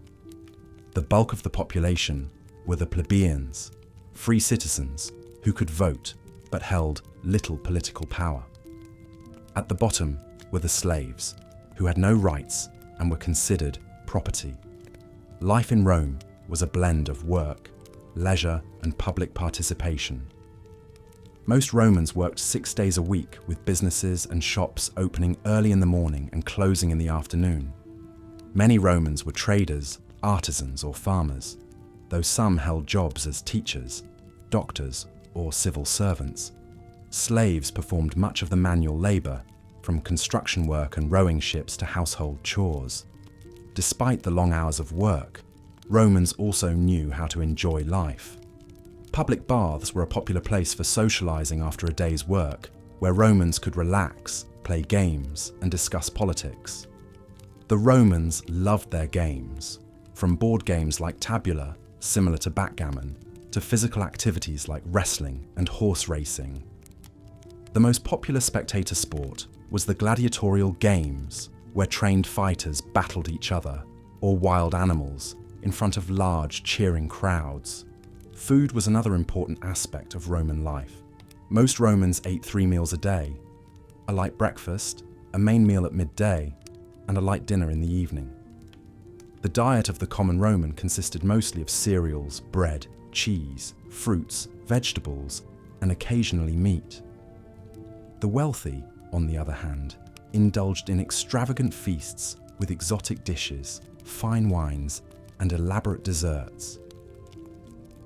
The bulk of the population were the plebeians, free citizens who could vote but held little political power. At the bottom were the slaves, who had no rights and were considered property. Life in Rome was a blend of work, leisure, and public participation. Most Romans worked 6 days a week, with businesses and shops opening early in the morning and closing in the afternoon. Many Romans were traders, artisans, or farmers, though some held jobs as teachers, doctors, or civil servants. Slaves performed much of the manual labor, from construction work and rowing ships to household chores. Despite the long hours of work, Romans also knew how to enjoy life. Public baths were a popular place for socializing after a day's work, where Romans could relax, play games, and discuss politics. The Romans loved their games, from board games like tabula, similar to backgammon, to physical activities like wrestling and horse racing. The most popular spectator sport was the gladiatorial games, where trained fighters battled each other, or wild animals, in front of large, cheering crowds. Food was another important aspect of Roman life. Most Romans ate 3 meals a day: a light breakfast, a main meal at midday, and a light dinner in the evening. The diet of the common Roman consisted mostly of cereals, bread, cheese, fruits, vegetables, and occasionally meat. The wealthy, on the other hand, indulged in extravagant feasts with exotic dishes, fine wines, and elaborate desserts.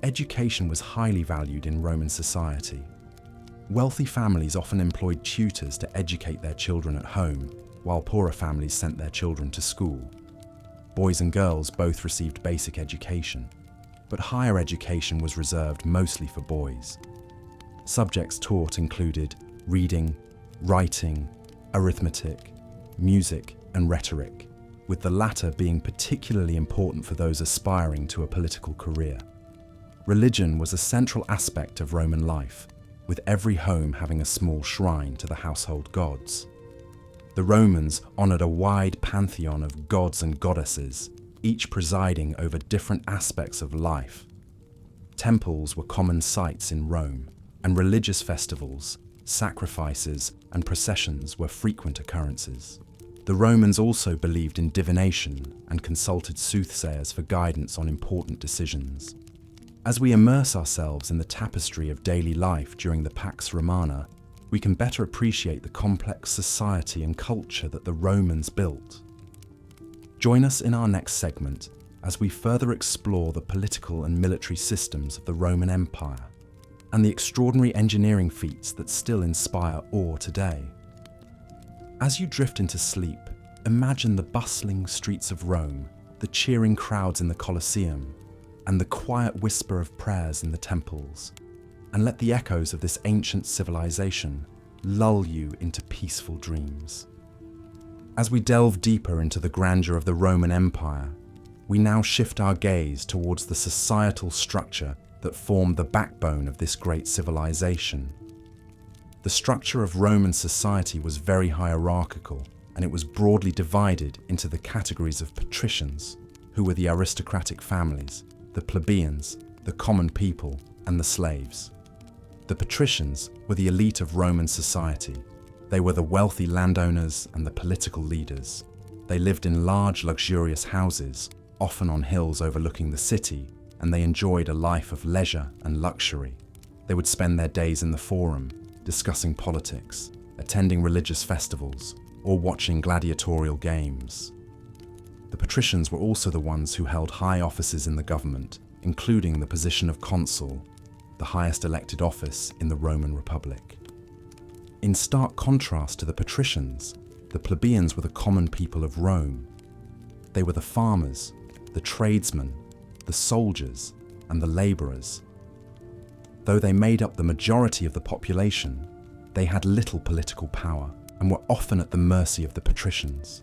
Education was highly valued in Roman society. Wealthy families often employed tutors to educate their children at home, while poorer families sent their children to school. Boys and girls both received basic education, but higher education was reserved mostly for boys. Subjects taught included reading, writing, arithmetic, music, and rhetoric, with the latter being particularly important for those aspiring to a political career. Religion was a central aspect of Roman life, with every home having a small shrine to the household gods. The Romans honored a wide pantheon of gods and goddesses, each presiding over different aspects of life. Temples were common sights in Rome, and religious festivals, sacrifices, and processions were frequent occurrences. The Romans also believed in divination and consulted soothsayers for guidance on important decisions. As we immerse ourselves in the tapestry of daily life during the Pax Romana, we can better appreciate the complex society and culture that the Romans built. Join us in our next segment as we further explore the political and military systems of the Roman Empire and the extraordinary engineering feats that still inspire awe today. As you drift into sleep, imagine the bustling streets of Rome, the cheering crowds in the Colosseum, and the quiet whisper of prayers in the temples, and let the echoes of this ancient civilization lull you into peaceful dreams. As we delve deeper into the grandeur of the Roman Empire, we now shift our gaze towards the societal structure that formed the backbone of this great civilization. The structure of Roman society was very hierarchical, and it was broadly divided into the categories of patricians, who were the aristocratic families, the plebeians, the common people, and the slaves. The patricians were the elite of Roman society. They were the wealthy landowners and the political leaders. They lived in large, luxurious houses, often on hills overlooking the city, and they enjoyed a life of leisure and luxury. They would spend their days in the forum, discussing politics, attending religious festivals, or watching gladiatorial games. The patricians were also the ones who held high offices in the government, including the position of consul, the highest elected office in the Roman Republic. In stark contrast to the patricians, the plebeians were the common people of Rome. They were the farmers, the tradesmen, the soldiers, and the laborers. Though they made up the majority of the population, they had little political power and were often at the mercy of the patricians.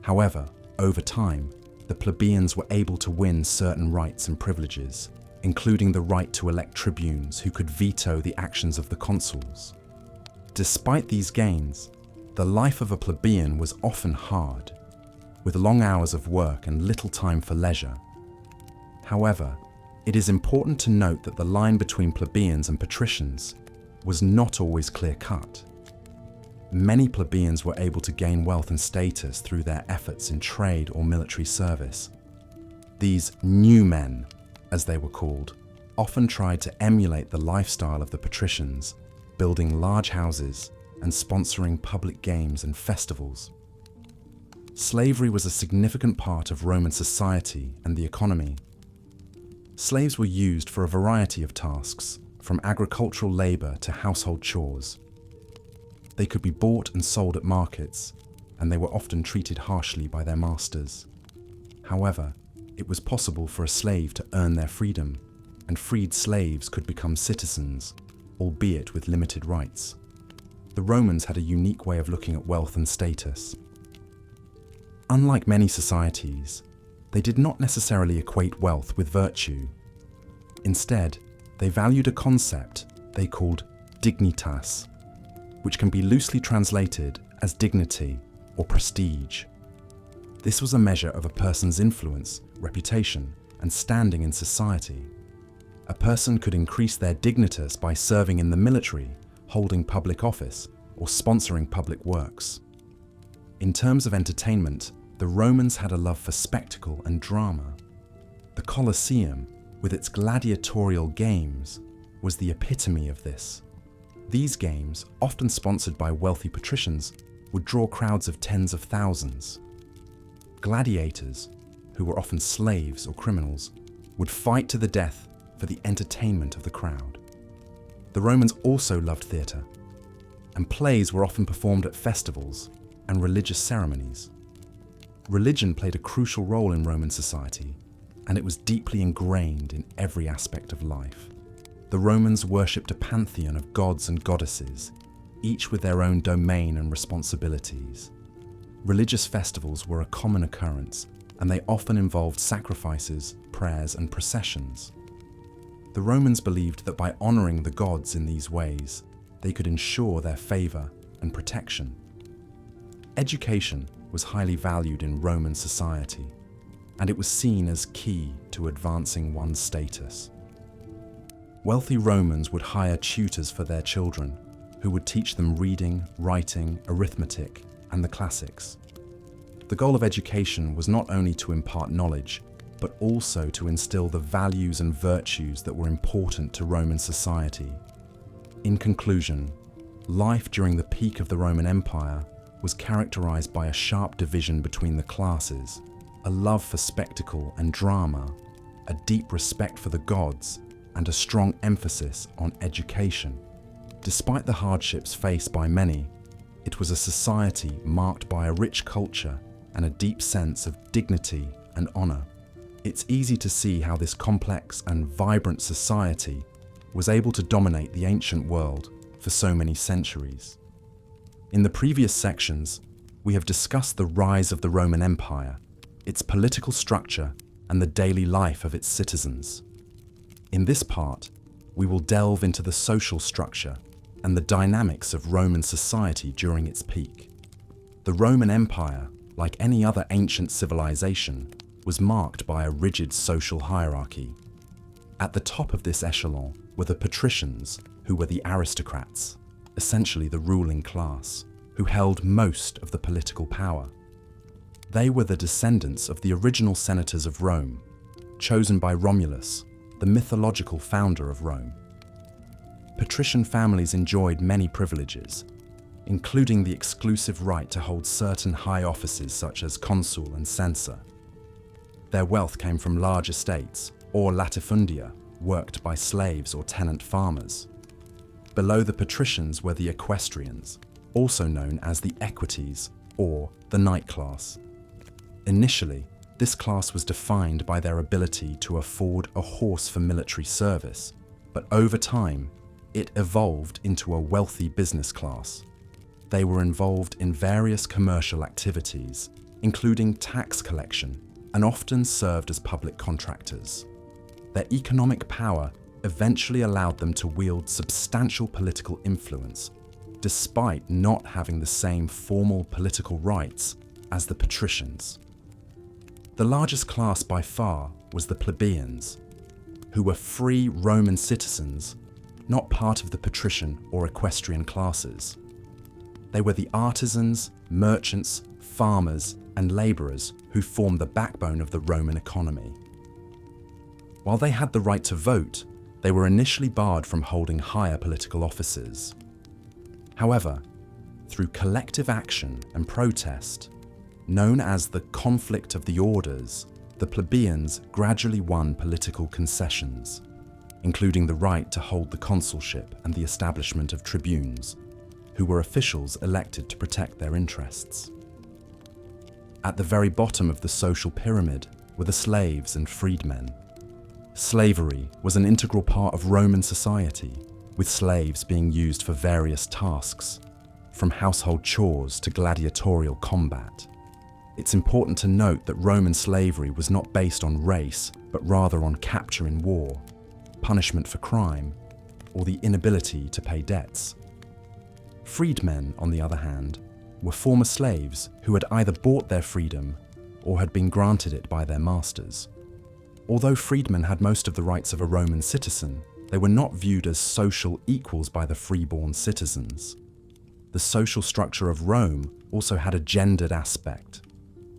However, over time, the plebeians were able to win certain rights and privileges, including the right to elect tribunes who could veto the actions of the consuls. Despite these gains, the life of a plebeian was often hard, with long hours of work and little time for leisure. However, it is important to note that the line between plebeians and patricians was not always clear-cut. Many plebeians were able to gain wealth and status through their efforts in trade or military service. These new men, as they were called, often tried to emulate the lifestyle of the patricians, building large houses and sponsoring public games and festivals. Slavery was a significant part of Roman society and the economy. Slaves were used for a variety of tasks, from agricultural labor to household chores. They could be bought and sold at markets, and they were often treated harshly by their masters. However, it was possible for a slave to earn their freedom, and freed slaves could become citizens, albeit with limited rights. The Romans had a unique way of looking at wealth and status. Unlike many societies, they did not necessarily equate wealth with virtue. Instead, they valued a concept they called dignitas, which can be loosely translated as dignity or prestige. This was a measure of a person's influence, reputation, and standing in society. A person could increase their dignitas by serving in the military, holding public office, or sponsoring public works. In terms of entertainment, the Romans had a love for spectacle and drama. The Colosseum, with its gladiatorial games, was the epitome of this. These games, often sponsored by wealthy patricians, would draw crowds of tens of thousands. Gladiators, who were often slaves or criminals, would fight to the death for the entertainment of the crowd. The Romans also loved theatre, and plays were often performed at festivals and religious ceremonies. Religion played a crucial role in Roman society, and it was deeply ingrained in every aspect of life. The Romans worshipped a pantheon of gods and goddesses, each with their own domain and responsibilities. Religious festivals were a common occurrence, and they often involved sacrifices, prayers, and processions. The Romans believed that by honoring the gods in these ways, they could ensure their favor and protection. Education was highly valued in Roman society, and it was seen as key to advancing one's status. Wealthy Romans would hire tutors for their children, who would teach them reading, writing, arithmetic, and the classics. The goal of education was not only to impart knowledge, but also to instill the values and virtues that were important to Roman society. In conclusion, life during the peak of the Roman Empire was characterized by a sharp division between the classes, a love for spectacle and drama, a deep respect for the gods, and a strong emphasis on education. Despite the hardships faced by many, it was a society marked by a rich culture and a deep sense of dignity and honor. It's easy to see how this complex and vibrant society was able to dominate the ancient world for so many centuries. In the previous sections, we have discussed the rise of the Roman Empire, its political structure, and the daily life of its citizens. In this part, we will delve into the social structure and the dynamics of Roman society during its peak. The Roman Empire, like any other ancient civilization, was marked by a rigid social hierarchy. At the top of this echelon were the patricians, who were the aristocrats, essentially the ruling class, who held most of the political power. They were the descendants of the original senators of Rome, chosen by Romulus, the mythological founder of Rome. Patrician families enjoyed many privileges, including the exclusive right to hold certain high offices such as consul and censor. Their wealth came from large estates, or latifundia, worked by slaves or tenant farmers. Below the patricians were the equestrians, also known as the equites, or the knight class. Initially, this class was defined by their ability to afford a horse for military service, but over time, it evolved into a wealthy business class. They were involved in various commercial activities, including tax collection, and often served as public contractors. Their economic power eventually allowed them to wield substantial political influence, despite not having the same formal political rights as the patricians. The largest class by far was the plebeians, who were free Roman citizens, not part of the patrician or equestrian classes. They were the artisans, merchants, farmers, and labourers who formed the backbone of the Roman economy. While they had the right to vote, they were initially barred from holding higher political offices. However, through collective action and protest, known as the conflict of the orders, the plebeians gradually won political concessions, including the right to hold the consulship and the establishment of tribunes, who were officials elected to protect their interests. At the very bottom of the social pyramid were the slaves and freedmen. Slavery was an integral part of Roman society, with slaves being used for various tasks, from household chores to gladiatorial combat. It's important to note that Roman slavery was not based on race, but rather on capture in war, punishment for crime, or the inability to pay debts. Freedmen, on the other hand, were former slaves who had either bought their freedom or had been granted it by their masters. Although freedmen had most of the rights of a Roman citizen, they were not viewed as social equals by the freeborn citizens. The social structure of Rome also had a gendered aspect.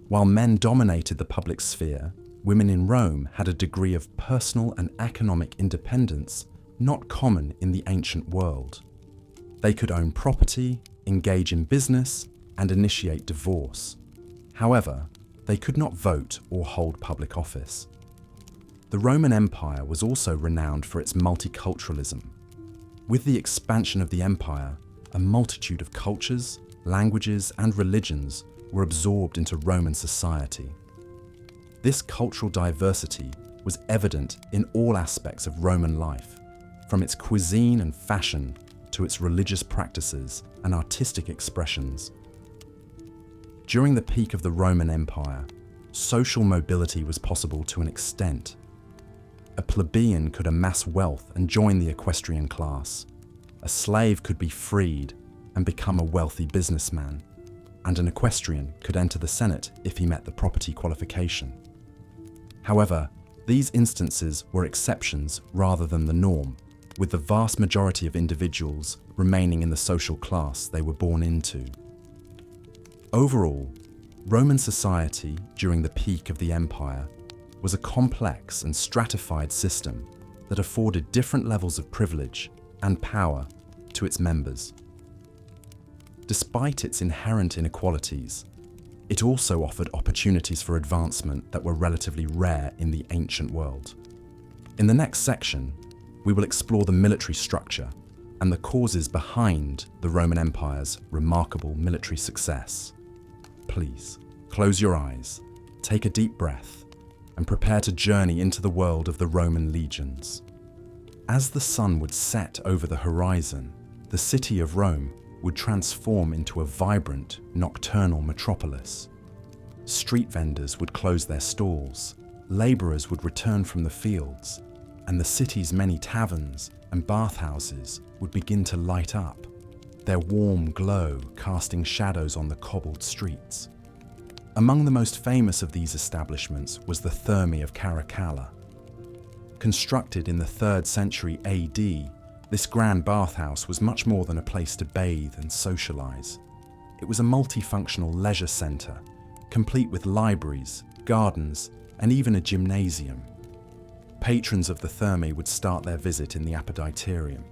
While men dominated the public sphere, women in Rome had a degree of personal and economic independence not common in the ancient world. They could own property, engage in business, and initiate divorce. However, they could not vote or hold public office. The Roman Empire was also renowned for its multiculturalism. With the expansion of the empire, a multitude of cultures, languages, and religions were absorbed into Roman society. This cultural diversity was evident in all aspects of Roman life, from its cuisine and fashion to its religious practices and artistic expressions. During the peak of the Roman Empire, social mobility was possible to an extent. A plebeian could amass wealth and join the equestrian class. A slave could be freed and become a wealthy businessman, and an equestrian could enter the Senate if he met the property qualification. However, these instances were exceptions rather than the norm, with the vast majority of individuals remaining in the social class they were born into. Overall, Roman society during the peak of the empire was a complex and stratified system that afforded different levels of privilege and power to its members. Despite its inherent inequalities, it also offered opportunities for advancement that were relatively rare in the ancient world. In the next section, we will explore the military structure and the causes behind the Roman Empire's remarkable military success. Please, close your eyes, take a deep breath, and prepare to journey into the world of the Roman legions. As the sun would set over the horizon, the city of Rome would transform into a vibrant, nocturnal metropolis. Street vendors would close their stalls, labourers would return from the fields, and the city's many taverns and bathhouses would begin to light up, their warm glow casting shadows on the cobbled streets. Among the most famous of these establishments was the Thermae of Caracalla. Constructed in the 3rd century AD, this grand bathhouse was much more than a place to bathe and socialise. It was a multifunctional leisure centre, complete with libraries, gardens, and even a gymnasium. Patrons of the Thermae would start their visit in the Apoditerium,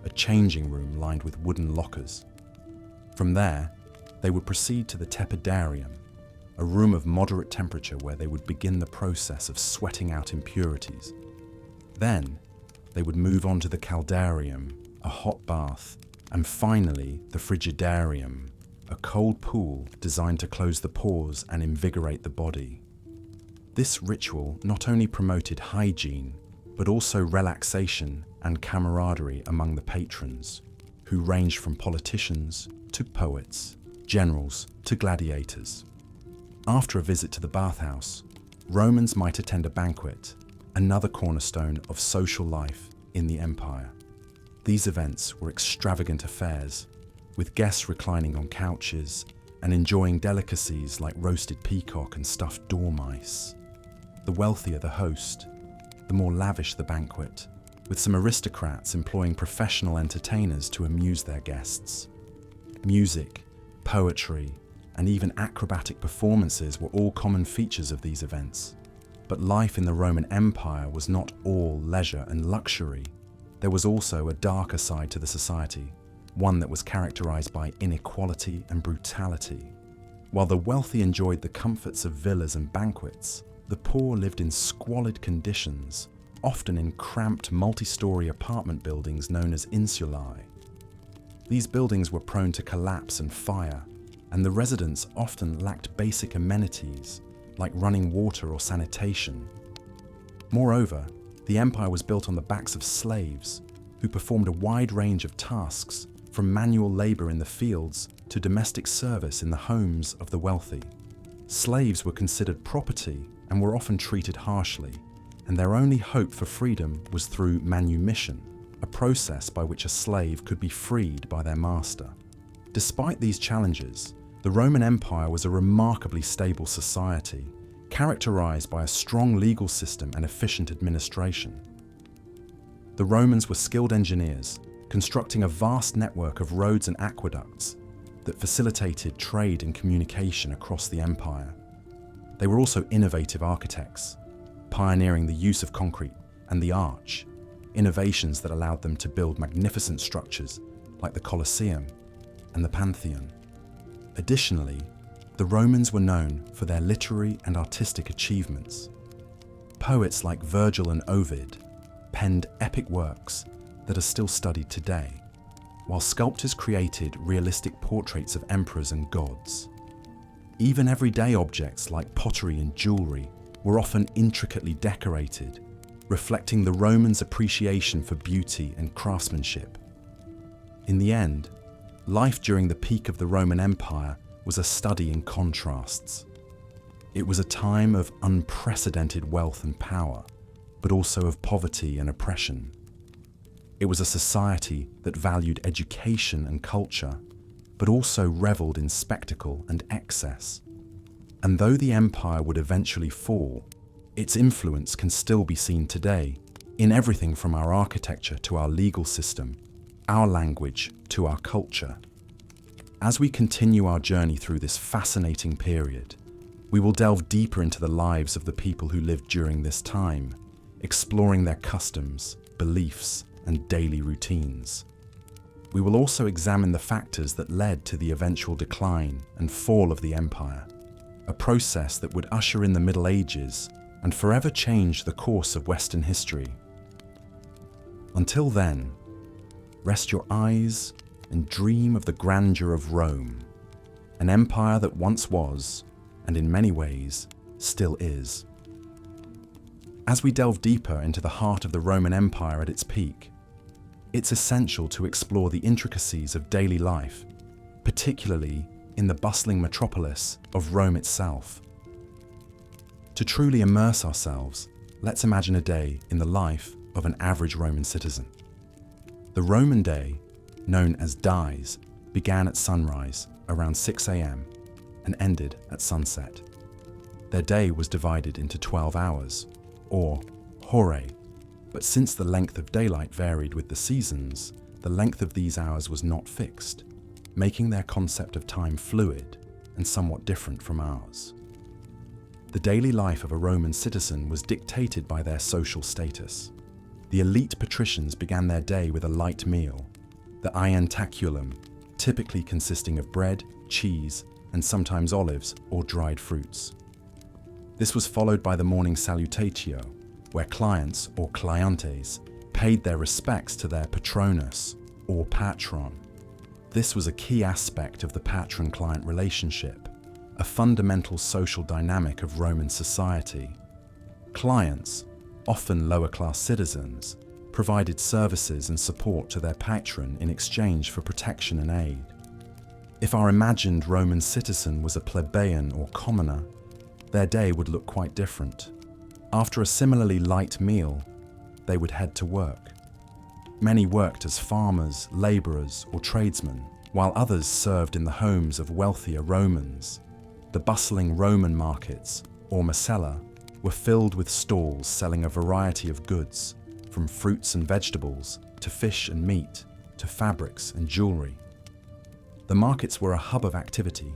a changing room lined with wooden lockers. From there, they would proceed to the Tepidarium, a room of moderate temperature where they would begin the process of sweating out impurities. Then, they would move on to the Caldarium, a hot bath, and finally the Frigidarium, a cold pool designed to close the pores and invigorate the body. This ritual not only promoted hygiene, but also relaxation and camaraderie among the patrons, who ranged from politicians to poets, generals to gladiators. After a visit to the bathhouse, Romans might attend a banquet, another cornerstone of social life in the empire. These events were extravagant affairs, with guests reclining on couches and enjoying delicacies like roasted peacock and stuffed dormice. The wealthier the host, the more lavish the banquet, with some aristocrats employing professional entertainers to amuse their guests. Music, poetry, and even acrobatic performances were all common features of these events. But life in the Roman Empire was not all leisure and luxury. There was also a darker side to the society, one that was characterized by inequality and brutality. While the wealthy enjoyed the comforts of villas and banquets, the poor lived in squalid conditions, often in cramped multi-story apartment buildings known as insulae. These buildings were prone to collapse and fire, and the residents often lacked basic amenities like running water or sanitation. Moreover, the empire was built on the backs of slaves, who performed a wide range of tasks, from manual labor in the fields to domestic service in the homes of the wealthy. Slaves were considered property and were often treated harshly, and their only hope for freedom was through manumission, a process by which a slave could be freed by their master. Despite these challenges, the Roman Empire was a remarkably stable society, characterized by a strong legal system and efficient administration. The Romans were skilled engineers, constructing a vast network of roads and aqueducts that facilitated trade and communication across the empire. They were also innovative architects, pioneering the use of concrete and the arch, innovations that allowed them to build magnificent structures like the Colosseum and the Pantheon. Additionally, the Romans were known for their literary and artistic achievements. Poets like Virgil and Ovid penned epic works that are still studied today, while sculptors created realistic portraits of emperors and gods. Even everyday objects like pottery and jewelry were often intricately decorated, reflecting the Romans' appreciation for beauty and craftsmanship. In the end, life during the peak of the Roman Empire was a study in contrasts. It was a time of unprecedented wealth and power, but also of poverty and oppression. It was a society that valued education and culture, but also reveled in spectacle and excess. And though the empire would eventually fall, its influence can still be seen today in everything from our architecture to our legal system, our language to our culture. As we continue our journey through this fascinating period, we will delve deeper into the lives of the people who lived during this time, exploring their customs, beliefs, and daily routines. We will also examine the factors that led to the eventual decline and fall of the empire, a process that would usher in the Middle Ages and forever change the course of Western history. Until then, rest your eyes and dream of the grandeur of Rome, an empire that once was, and in many ways, still is. As we delve deeper into the heart of the Roman Empire at its peak, it's essential to explore the intricacies of daily life, particularly in the bustling metropolis of Rome itself. To truly immerse ourselves, let's imagine a day in the life of an average Roman citizen. The Roman day, known as dies, began at sunrise around 6 a.m. and ended at sunset. Their day was divided into 12 hours, or hore, but since the length of daylight varied with the seasons, the length of these hours was not fixed, making their concept of time fluid and somewhat different from ours. The daily life of a Roman citizen was dictated by their social status. The elite patricians began their day with a light meal, the ientaculum, typically consisting of bread, cheese, and sometimes olives or dried fruits. This was followed by the morning salutatio, where clients or clientes paid their respects to their patronus or patron. This was a key aspect of the patron-client relationship, a fundamental social dynamic of Roman society. Clients, often lower-class citizens, provided services and support to their patron in exchange for protection and aid. If our imagined Roman citizen was a plebeian or commoner, their day would look quite different. After a similarly light meal, they would head to work. Many worked as farmers, labourers, or tradesmen, while others served in the homes of wealthier Romans. The bustling Roman markets, or Masella, were filled with stalls selling a variety of goods, from fruits and vegetables, to fish and meat, to fabrics and jewellery. The markets were a hub of activity,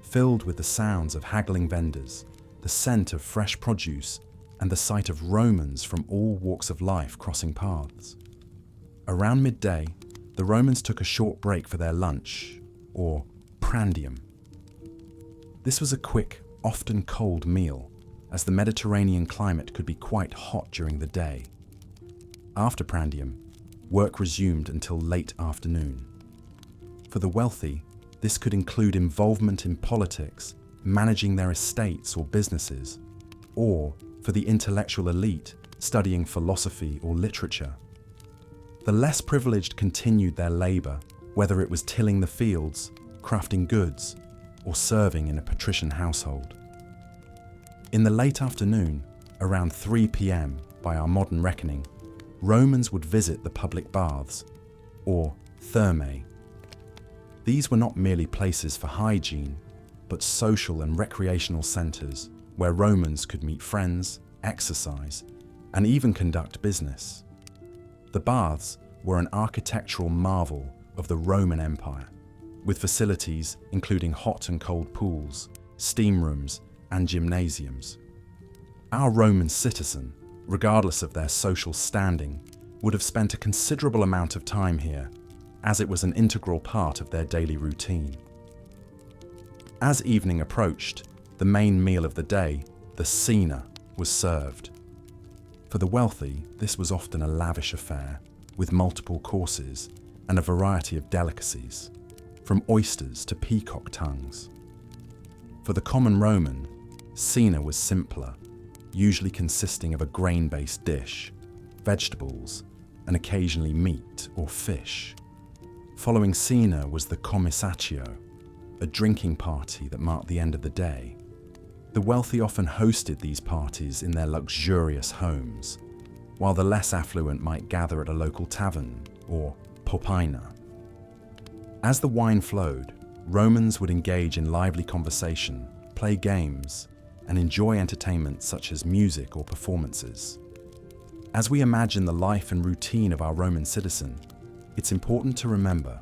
filled with the sounds of haggling vendors, the scent of fresh produce, and the sight of Romans from all walks of life crossing paths. Around midday, the Romans took a short break for their lunch, or prandium. This was a quick, often cold meal, as the Mediterranean climate could be quite hot during the day. After prandium, work resumed until late afternoon. For the wealthy, this could include involvement in politics, managing their estates or businesses, or for the intellectual elite, studying philosophy or literature. The less privileged continued their labour, whether it was tilling the fields, crafting goods, or serving in a patrician household. In the late afternoon, around 3 p.m. by our modern reckoning, Romans would visit the public baths, or thermae. These were not merely places for hygiene, but social and recreational centres where Romans could meet friends, exercise, and even conduct business. The baths were an architectural marvel of the Roman Empire, with facilities including hot and cold pools, steam rooms, and gymnasiums. Our Roman citizen, regardless of their social standing, would have spent a considerable amount of time here, as it was an integral part of their daily routine. As evening approached, the main meal of the day, the cena, was served. For the wealthy, this was often a lavish affair, with multiple courses and a variety of delicacies, from oysters to peacock tongues. For the common Roman, cena was simpler, usually consisting of a grain-based dish, vegetables, and occasionally meat or fish. Following cena was the commissatio, a drinking party that marked the end of the day. The wealthy often hosted these parties in their luxurious homes, while the less affluent might gather at a local tavern or popina. As the wine flowed, Romans would engage in lively conversation, play games, and enjoy entertainment such as music or performances. As we imagine the life and routine of our Roman citizen, it's important to remember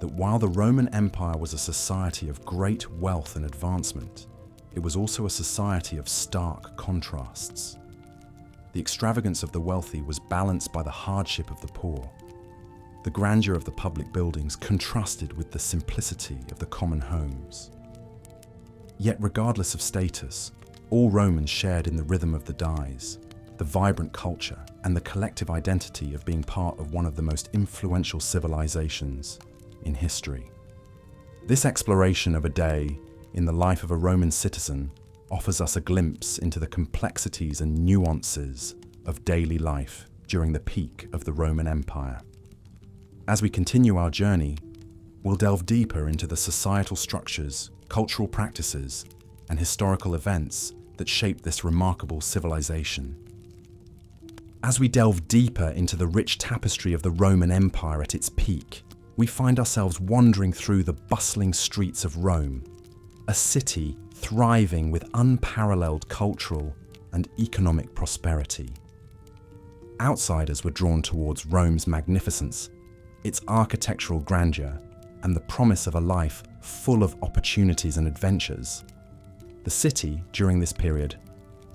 that while the Roman Empire was a society of great wealth and advancement, it was also a society of stark contrasts. The extravagance of the wealthy was balanced by the hardship of the poor. The grandeur of the public buildings contrasted with the simplicity of the common homes. Yet regardless of status, all Romans shared in the rhythm of the dies, the vibrant culture, and the collective identity of being part of one of the most influential civilizations in history. This exploration of a day in the life of a Roman citizen offers us a glimpse into the complexities and nuances of daily life during the peak of the Roman Empire. As we continue our journey, we'll delve deeper into the societal structures, cultural practices, and historical events that shaped this remarkable civilization. As we delve deeper into the rich tapestry of the Roman Empire at its peak, we find ourselves wandering through the bustling streets of Rome, a city thriving with unparalleled cultural and economic prosperity. Outsiders were drawn towards Rome's magnificence, its architectural grandeur, and the promise of a life full of opportunities and adventures. The city, during this period,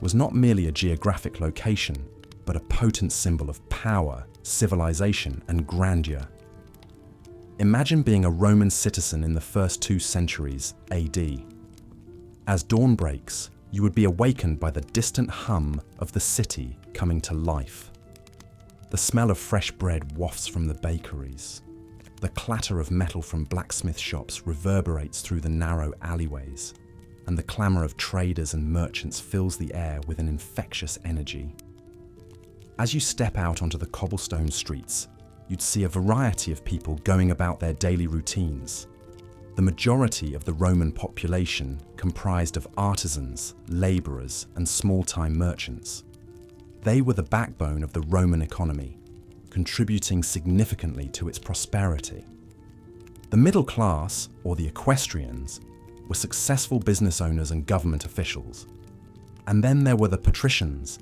was not merely a geographic location, but a potent symbol of power, civilization, and grandeur. Imagine being a Roman citizen in the first 2 centuries AD. As dawn breaks, you would be awakened by the distant hum of the city coming to life. The smell of fresh bread wafts from the bakeries. The clatter of metal from blacksmith shops reverberates through the narrow alleyways, and the clamour of traders and merchants fills the air with an infectious energy. As you step out onto the cobblestone streets, you'd see a variety of people going about their daily routines. The majority of the Roman population comprised of artisans, labourers, and small-time merchants. They were the backbone of the Roman economy, contributing significantly to its prosperity. The middle class, or the equestrians, were successful business owners and government officials. And then there were the patricians,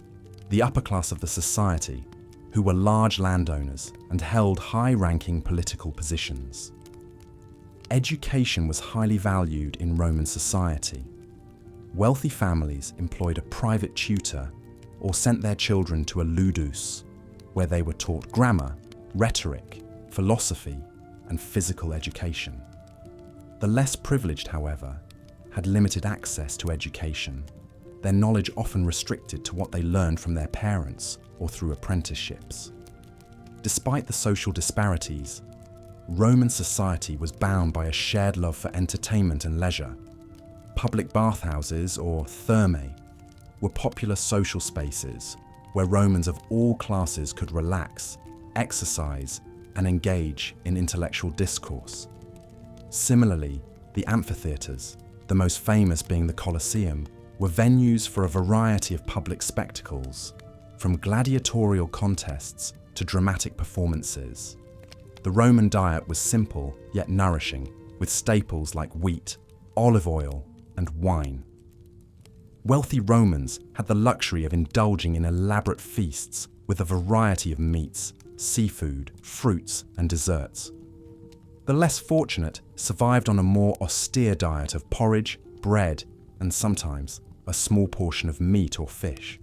the upper class of the society, who were large landowners and held high-ranking political positions. Education was highly valued in Roman society. Wealthy families employed a private tutor or sent their children to a ludus, where they were taught grammar, rhetoric, philosophy, and physical education. The less privileged, however, had limited access to education, their knowledge often restricted to what they learned from their parents or through apprenticeships. Despite the social disparities, Roman society was bound by a shared love for entertainment and leisure. Public bathhouses, or thermae, were popular social spaces where Romans of all classes could relax, exercise, and engage in intellectual discourse. Similarly, the amphitheatres, the most famous being the Colosseum, were venues for a variety of public spectacles, from gladiatorial contests to dramatic performances. The Roman diet was simple yet nourishing, with staples like wheat, olive oil, and wine. Wealthy Romans had the luxury of indulging in elaborate feasts with a variety of meats, seafood, fruits, and desserts. The less fortunate survived on a more austere diet of porridge, bread, and sometimes a small portion of meat or fish.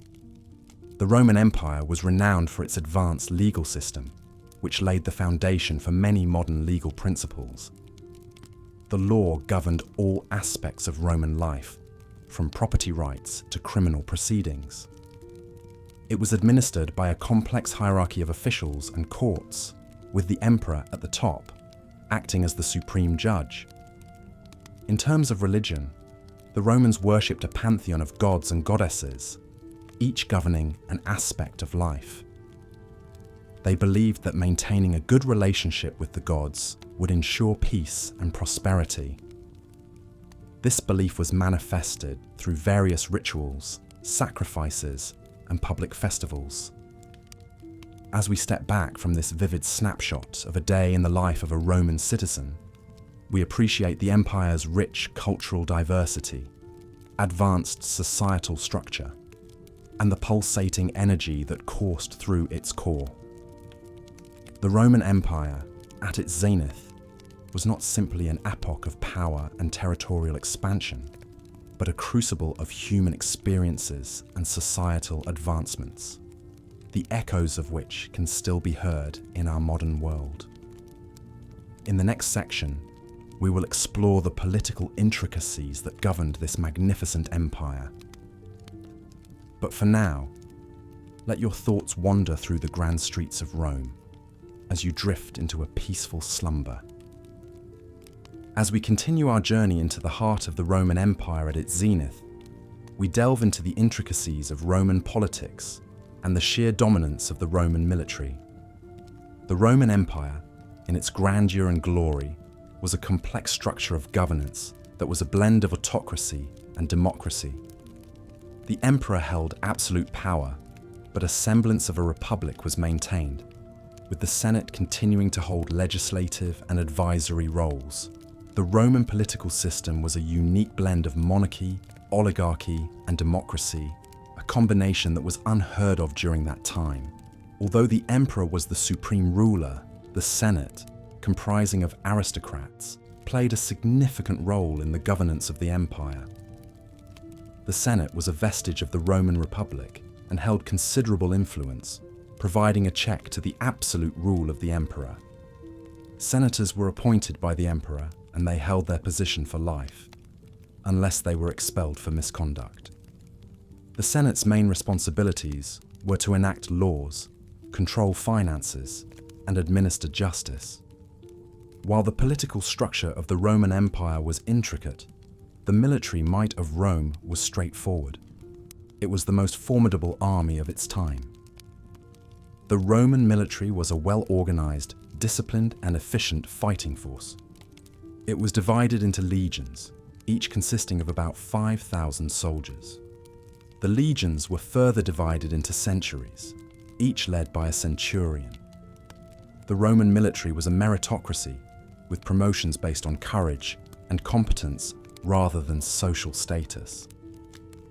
The Roman Empire was renowned for its advanced legal system, which laid the foundation for many modern legal principles. The law governed all aspects of Roman life, from property rights to criminal proceedings. It was administered by a complex hierarchy of officials and courts, with the emperor at the top, acting as the supreme judge. In terms of religion, the Romans worshipped a pantheon of gods and goddesses, each governing an aspect of life. They believed that maintaining a good relationship with the gods would ensure peace and prosperity. This belief was manifested through various rituals, sacrifices, and public festivals. As we step back from this vivid snapshot of a day in the life of a Roman citizen, we appreciate the empire's rich cultural diversity, advanced societal structure, and the pulsating energy that coursed through its core. The Roman Empire, at its zenith, was not simply an epoch of power and territorial expansion, but a crucible of human experiences and societal advancements, the echoes of which can still be heard in our modern world. In the next section, we will explore the political intricacies that governed this magnificent empire. But for now, let your thoughts wander through the grand streets of Rome as you drift into a peaceful slumber. As we continue our journey into the heart of the Roman Empire at its zenith, we delve into the intricacies of Roman politics and the sheer dominance of the Roman military. The Roman Empire, in its grandeur and glory, was a complex structure of governance that was a blend of autocracy and democracy. The emperor held absolute power, but a semblance of a republic was maintained, with the Senate continuing to hold legislative and advisory roles. The Roman political system was a unique blend of monarchy, oligarchy, and democracy, a combination that was unheard of during that time. Although the emperor was the supreme ruler, the Senate, comprising of aristocrats, played a significant role in the governance of the empire. The Senate was a vestige of the Roman Republic and held considerable influence, providing a check to the absolute rule of the emperor. Senators were appointed by the emperor and they held their position for life, unless they were expelled for misconduct. The Senate's main responsibilities were to enact laws, control finances, and administer justice. While the political structure of the Roman Empire was intricate, the military might of Rome was straightforward. It was the most formidable army of its time. The Roman military was a well-organized, disciplined, and efficient fighting force. It was divided into legions, each consisting of about 5,000 soldiers. The legions were further divided into centuries, each led by a centurion. The Roman military was a meritocracy, with promotions based on courage and competence rather than social status.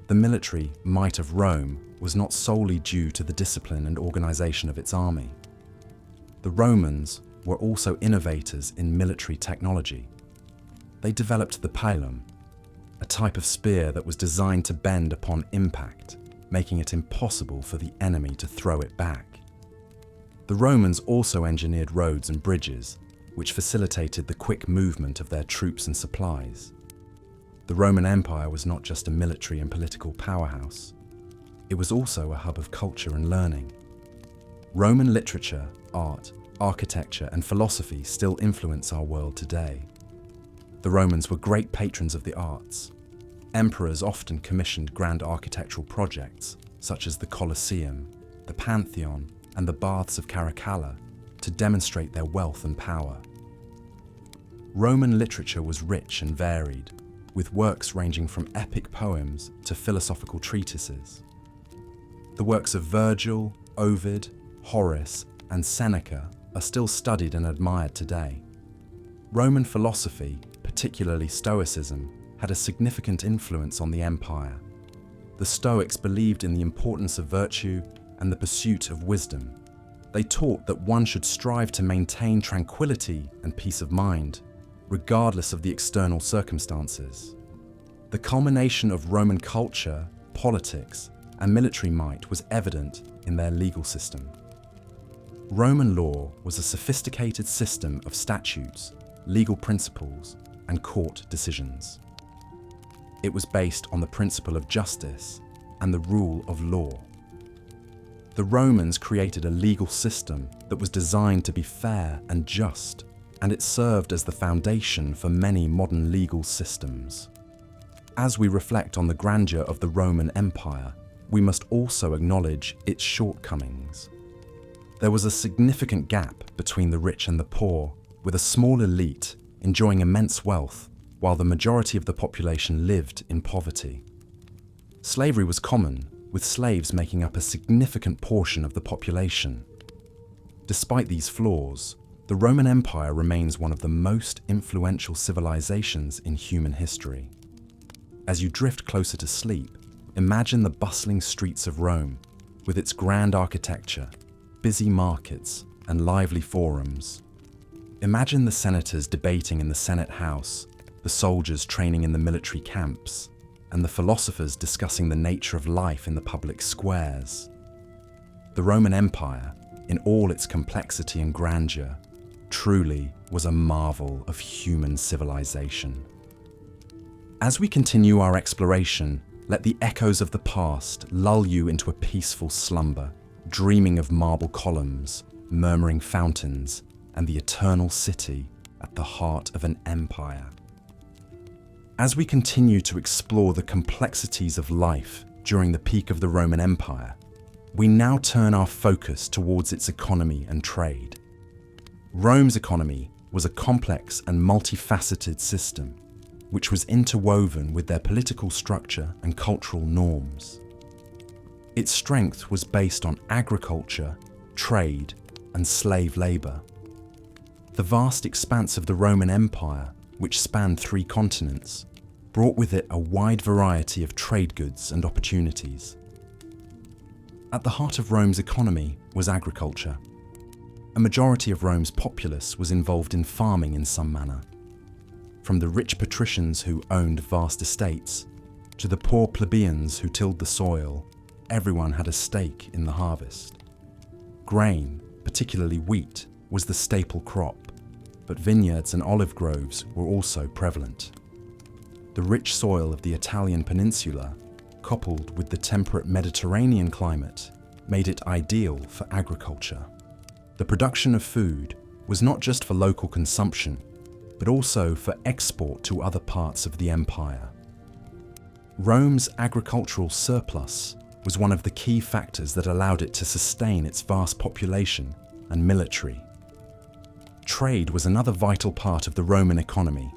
The military might of Rome was not solely due to the discipline and organization of its army. The Romans were also innovators in military technology. They developed the pilum, a type of spear that was designed to bend upon impact, making it impossible for the enemy to throw it back. The Romans also engineered roads and bridges, which facilitated the quick movement of their troops and supplies. The Roman Empire was not just a military and political powerhouse. It was also a hub of culture and learning. Roman literature, art, architecture, and philosophy still influence our world today. The Romans were great patrons of the arts. Emperors often commissioned grand architectural projects, such as the Colosseum, the Pantheon, and the Baths of Caracalla, to demonstrate their wealth and power. Roman literature was rich and varied, with works ranging from epic poems to philosophical treatises. The works of Virgil, Ovid, Horace, and Seneca are still studied and admired today. Roman philosophy, particularly Stoicism, had a significant influence on the empire. The Stoics believed in the importance of virtue and the pursuit of wisdom. They taught that one should strive to maintain tranquility and peace of mind, regardless of the external circumstances. The culmination of Roman culture, politics, and military might was evident in their legal system. Roman law was a sophisticated system of statutes, legal principles, and court decisions. It was based on the principle of justice and the rule of law. The Romans created a legal system that was designed to be fair and just, and it served as the foundation for many modern legal systems. As we reflect on the grandeur of the Roman Empire, we must also acknowledge its shortcomings. There was a significant gap between the rich and the poor, with a small elite enjoying immense wealth, while the majority of the population lived in poverty. Slavery was common, with slaves making up a significant portion of the population. Despite these flaws, the Roman Empire remains one of the most influential civilizations in human history. As you drift closer to sleep, imagine the bustling streets of Rome, with its grand architecture, busy markets, and lively forums. Imagine the senators debating in the Senate House, the soldiers training in the military camps, and the philosophers discussing the nature of life in the public squares. The Roman Empire, in all its complexity and grandeur, truly was a marvel of human civilization. As we continue our exploration, let the echoes of the past lull you into a peaceful slumber, dreaming of marble columns, murmuring fountains, and the eternal city at the heart of an empire. As we continue to explore the complexities of life during the peak of the Roman Empire, we now turn our focus towards its economy and trade. Rome's economy was a complex and multifaceted system, which was interwoven with their political structure and cultural norms. Its strength was based on agriculture, trade, and slave labor. The vast expanse of the Roman Empire, which spanned 3 continents, brought with it a wide variety of trade goods and opportunities. At the heart of Rome's economy was agriculture. A majority of Rome's populace was involved in farming in some manner. From the rich patricians who owned vast estates, to the poor plebeians who tilled the soil, everyone had a stake in the harvest. Grain, particularly wheat, was the staple crop, but vineyards and olive groves were also prevalent. The rich soil of the Italian peninsula, coupled with the temperate Mediterranean climate, made it ideal for agriculture. The production of food was not just for local consumption, but also for export to other parts of the empire. Rome's agricultural surplus was one of the key factors that allowed it to sustain its vast population and military. Trade was another vital part of the Roman economy.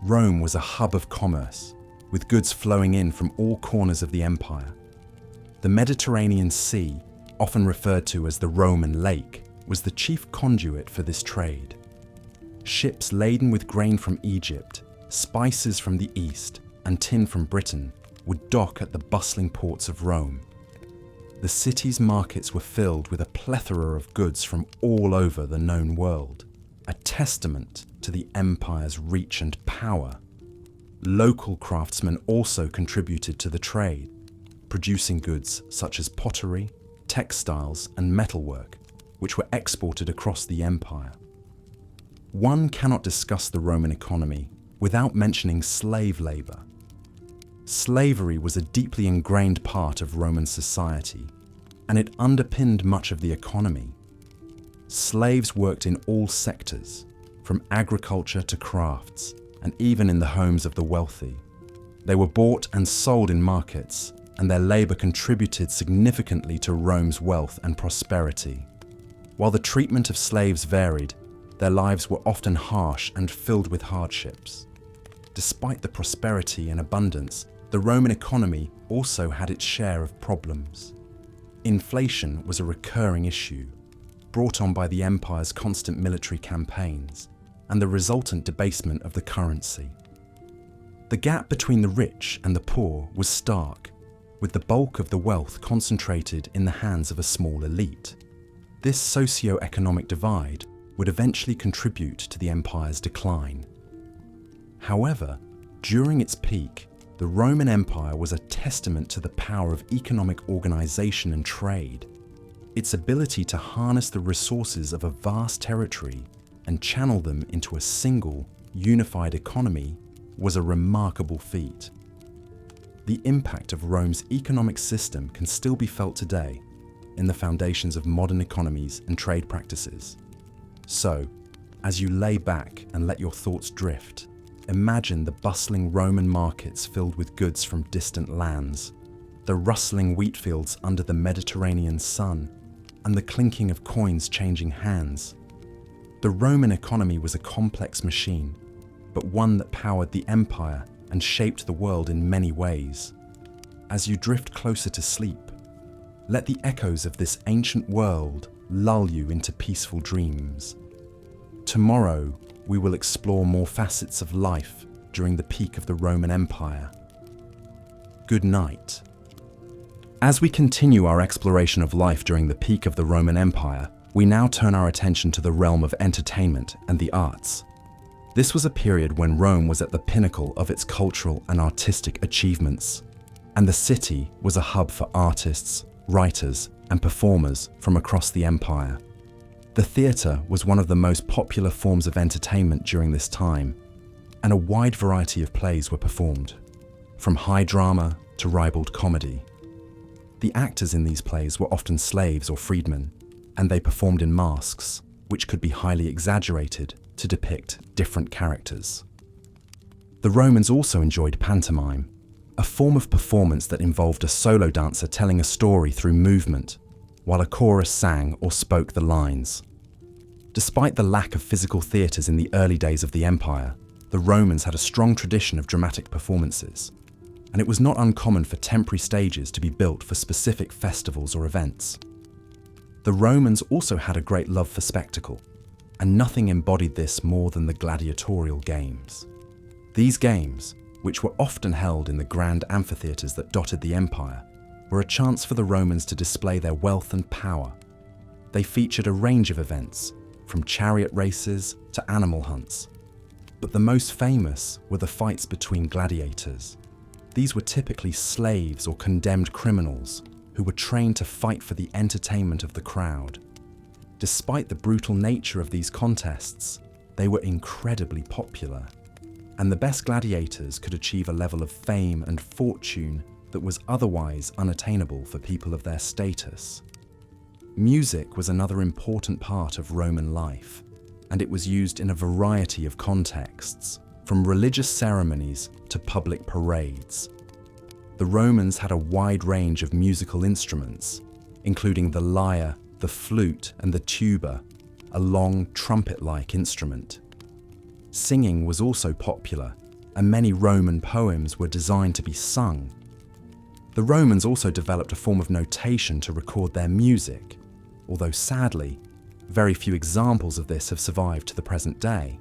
Rome was a hub of commerce, with goods flowing in from all corners of the empire. The Mediterranean Sea, often referred to as the Roman Lake, was the chief conduit for this trade. Ships laden with grain from Egypt, spices from the east, and tin from Britain would dock at the bustling ports of Rome. The city's markets were filled with a plethora of goods from all over the known world, a testament to the empire's reach and power. Local craftsmen also contributed to the trade, producing goods such as pottery, textiles, and metalwork, which were exported across the empire. One cannot discuss the Roman economy without mentioning slave labor. Slavery was a deeply ingrained part of Roman society, and it underpinned much of the economy. Slaves worked in all sectors, from agriculture to crafts, and even in the homes of the wealthy. They were bought and sold in markets, and their labor contributed significantly to Rome's wealth and prosperity. While the treatment of slaves varied, their lives were often harsh and filled with hardships. Despite the prosperity and abundance, the Roman economy also had its share of problems. Inflation was a recurring issue, brought on by the empire's constant military campaigns and the resultant debasement of the currency. The gap between the rich and the poor was stark, with the bulk of the wealth concentrated in the hands of a small elite. This socio-economic divide would eventually contribute to the empire's decline. However, during its peak, the Roman Empire was a testament to the power of economic organization and trade. Its ability to harness the resources of a vast territory and channel them into a single, unified economy was a remarkable feat. The impact of Rome's economic system can still be felt today in the foundations of modern economies and trade practices. So, as you lay back and let your thoughts drift, imagine the bustling Roman markets filled with goods from distant lands, the rustling wheat fields under the Mediterranean sun, and the clinking of coins changing hands. The Roman economy was a complex machine, but one that powered the empire and shaped the world in many ways. As you drift closer to sleep, let the echoes of this ancient world lull you into peaceful dreams. Tomorrow, we will explore more facets of life during the peak of the Roman Empire. Good night. As we continue our exploration of life during the peak of the Roman Empire, we now turn our attention to the realm of entertainment and the arts. This was a period when Rome was at the pinnacle of its cultural and artistic achievements, and the city was a hub for artists, writers, and performers from across the empire. The theatre was one of the most popular forms of entertainment during this time, and a wide variety of plays were performed, from high drama to ribald comedy. The actors in these plays were often slaves or freedmen, and they performed in masks, which could be highly exaggerated to depict different characters. The Romans also enjoyed pantomime, a form of performance that involved a solo dancer telling a story through movement, while a chorus sang or spoke the lines. Despite the lack of physical theatres in the early days of the empire, the Romans had a strong tradition of dramatic performances, and it was not uncommon for temporary stages to be built for specific festivals or events. The Romans also had a great love for spectacle, and nothing embodied this more than the gladiatorial games. These games, which were often held in the grand amphitheatres that dotted the empire, were a chance for the Romans to display their wealth and power. They featured a range of events, from chariot races to animal hunts. But the most famous were the fights between gladiators. These were typically slaves or condemned criminals who were trained to fight for the entertainment of the crowd. Despite the brutal nature of these contests, they were incredibly popular, and the best gladiators could achieve a level of fame and fortune that was otherwise unattainable for people of their status. Music was another important part of Roman life. and it was used in a variety of contexts, from religious ceremonies to public parades. The Romans had a wide range of musical instruments, including the lyre, the flute, and the tuba, a long trumpet-like instrument. Singing was also popular, and many Roman poems were designed to be sung. The Romans also developed a form of notation to record their music, although sadly, very few examples of this have survived to the present day.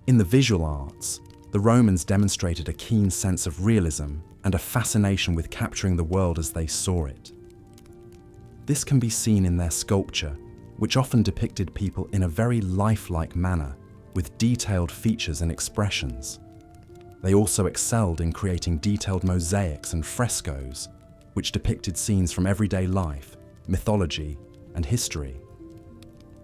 In the visual arts, the Romans demonstrated a keen sense of realism and a fascination with capturing the world as they saw it. This can be seen in their sculpture, which often depicted people in a very lifelike manner, with detailed features and expressions. They also excelled in creating detailed mosaics and frescoes, which depicted scenes from everyday life, mythology, and history.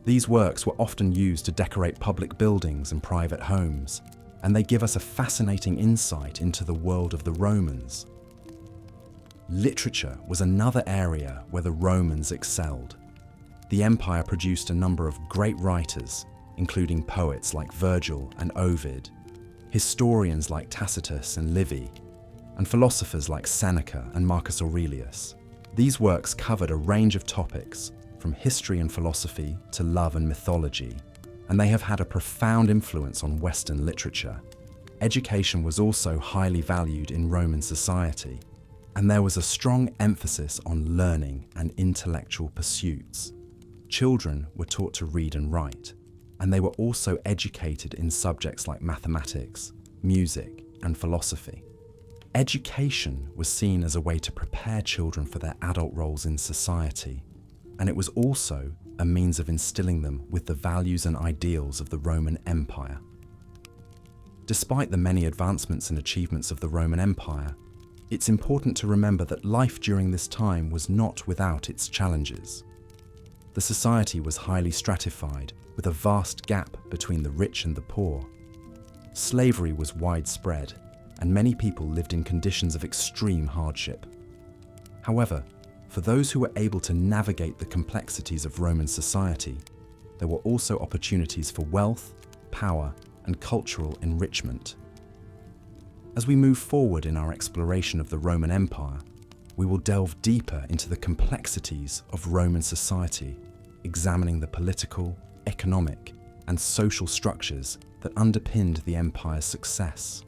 These works were often used to decorate public buildings and private homes, and they give us a fascinating insight into the world of the Romans. Literature was another area where the Romans excelled. The empire produced a number of great writers, including poets like Virgil and Ovid, historians like Tacitus and Livy, and philosophers like Seneca and Marcus Aurelius. These works covered a range of topics, from history and philosophy to love and mythology, and they have had a profound influence on Western literature. Education was also highly valued in Roman society, and there was a strong emphasis on learning and intellectual pursuits. Children were taught to read and write, and they were also educated in subjects like mathematics, music, and philosophy. Education was seen as a way to prepare children for their adult roles in society, and it was also a means of instilling them with the values and ideals of the Roman Empire. Despite the many advancements and achievements of the Roman Empire, it's important to remember that life during this time was not without its challenges. The society was highly stratified, with a vast gap between the rich and the poor. Slavery was widespread, and many people lived in conditions of extreme hardship. However, for those who were able to navigate the complexities of Roman society, there were also opportunities for wealth, power, and cultural enrichment. As we move forward in our exploration of the Roman Empire, we will delve deeper into the complexities of Roman society, examining the political, economic, and social structures that underpinned the empire's success.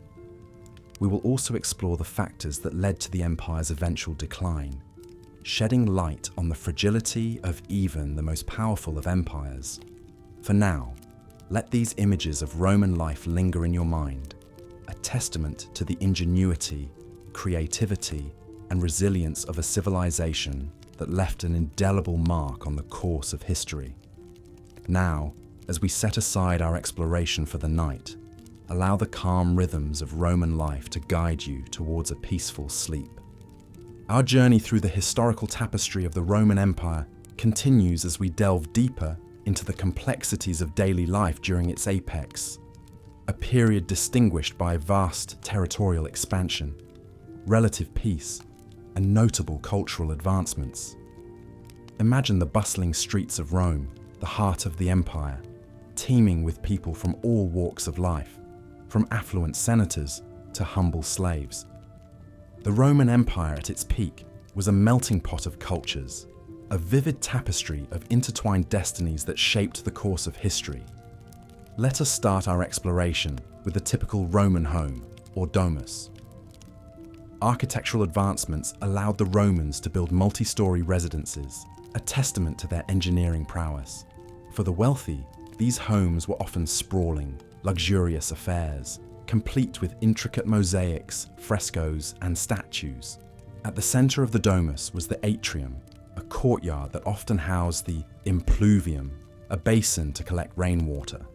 We will also explore the factors that led to the empire's eventual decline, shedding light on the fragility of even the most powerful of empires. For now, let these images of Roman life linger in your mind, a testament to the ingenuity, creativity, and resilience of a civilization that left an indelible mark on the course of history. Now, as we set aside our exploration for the night, allow the calm rhythms of Roman life to guide you towards a peaceful sleep. Our journey through the historical tapestry of the Roman Empire continues as we delve deeper into the complexities of daily life during its apex, a period distinguished by vast territorial expansion, relative peace, and notable cultural advancements. Imagine the bustling streets of Rome, the heart of the empire, teeming with people from all walks of life, from affluent senators to humble slaves. The Roman Empire at its peak was a melting pot of cultures, a vivid tapestry of intertwined destinies that shaped the course of history. Let us start our exploration with the typical Roman home, or domus. Architectural advancements allowed the Romans to build multi-story residences, a testament to their engineering prowess. For the wealthy, these homes were often sprawling, luxurious affairs, complete with intricate mosaics, frescoes, and statues. At the center of the domus was the atrium, a courtyard that often housed the impluvium, a basin to collect rainwater.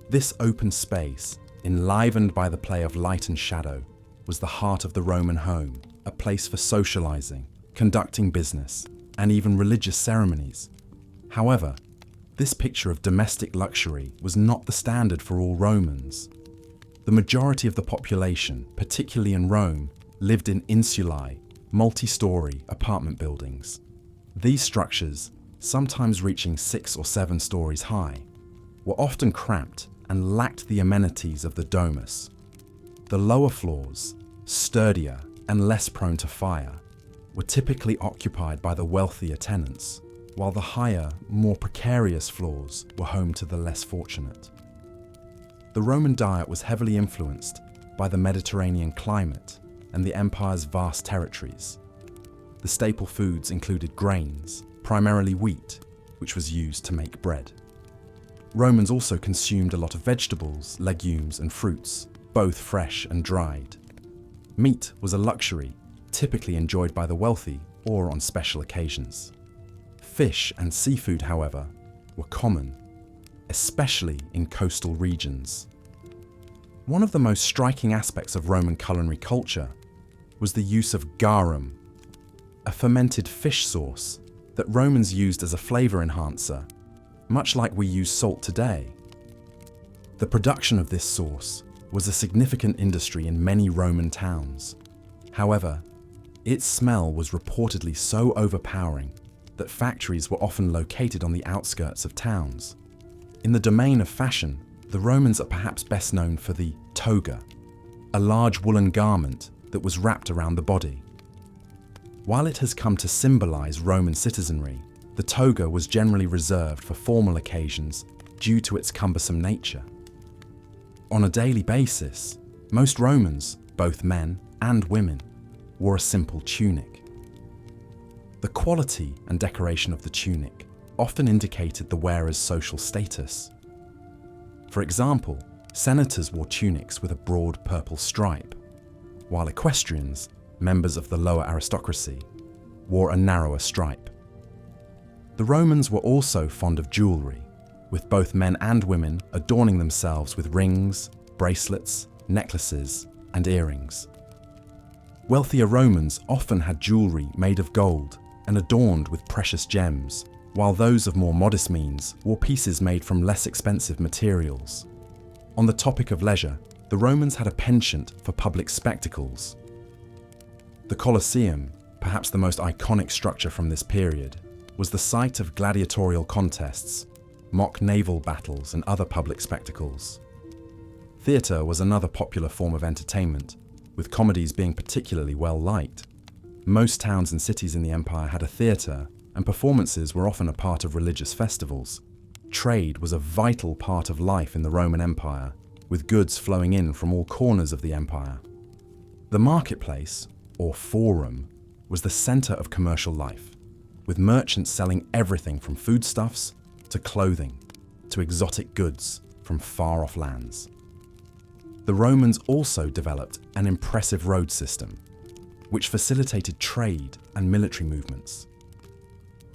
This open space, enlivened by the play of light and shadow, was the heart of the Roman home, a place for socializing, conducting business, and even religious ceremonies. However, this picture of domestic luxury was not the standard for all Romans. The majority of the population, particularly in Rome, lived in insulae, multi-story apartment buildings. These structures, sometimes reaching 6 or 7 stories high, were often cramped and lacked the amenities of the domus. The lower floors, sturdier and less prone to fire, were typically occupied by the wealthier tenants, while the higher, more precarious floors were home to the less fortunate. The Roman diet was heavily influenced by the Mediterranean climate and the empire's vast territories. The staple foods included grains, primarily wheat, which was used to make bread. Romans also consumed a lot of vegetables, legumes, and fruits, both fresh and dried. Meat was a luxury, typically enjoyed by the wealthy or on special occasions. Fish and seafood, however, were common, especially in coastal regions. One of the most striking aspects of Roman culinary culture was the use of garum, a fermented fish sauce that Romans used as a flavor enhancer, much like we use salt today. The production of this sauce was a significant industry in many Roman towns. However, its smell was reportedly so overpowering that factories were often located on the outskirts of towns. In the domain of fashion, the Romans are perhaps best known for the toga, a large woolen garment that was wrapped around the body. While it has come to symbolize Roman citizenry, the toga was generally reserved for formal occasions due to its cumbersome nature. On a daily basis, most Romans, both men and women, wore a simple tunic. The quality and decoration of the tunic often indicated the wearer's social status. For example, senators wore tunics with a broad purple stripe, while equestrians, members of the lower aristocracy, wore a narrower stripe. The Romans were also fond of jewelry, with both men and women adorning themselves with rings, bracelets, necklaces, and earrings. Wealthier Romans often had jewelry made of gold and adorned with precious gems, while those of more modest means wore pieces made from less expensive materials. On the topic of leisure, the Romans had a penchant for public spectacles. The Colosseum, perhaps the most iconic structure from this period, was the site of gladiatorial contests, mock naval battles, and other public spectacles. Theatre was another popular form of entertainment, with comedies being particularly well liked. Most towns and cities in the empire had a theatre, and performances were often a part of religious festivals. Trade was a vital part of life in the Roman Empire, with goods flowing in from all corners of the empire. The marketplace, or forum, was the center of commercial life, with merchants selling everything from foodstuffs to clothing to exotic goods from far-off lands. The Romans also developed an impressive road system, which facilitated trade and military movements.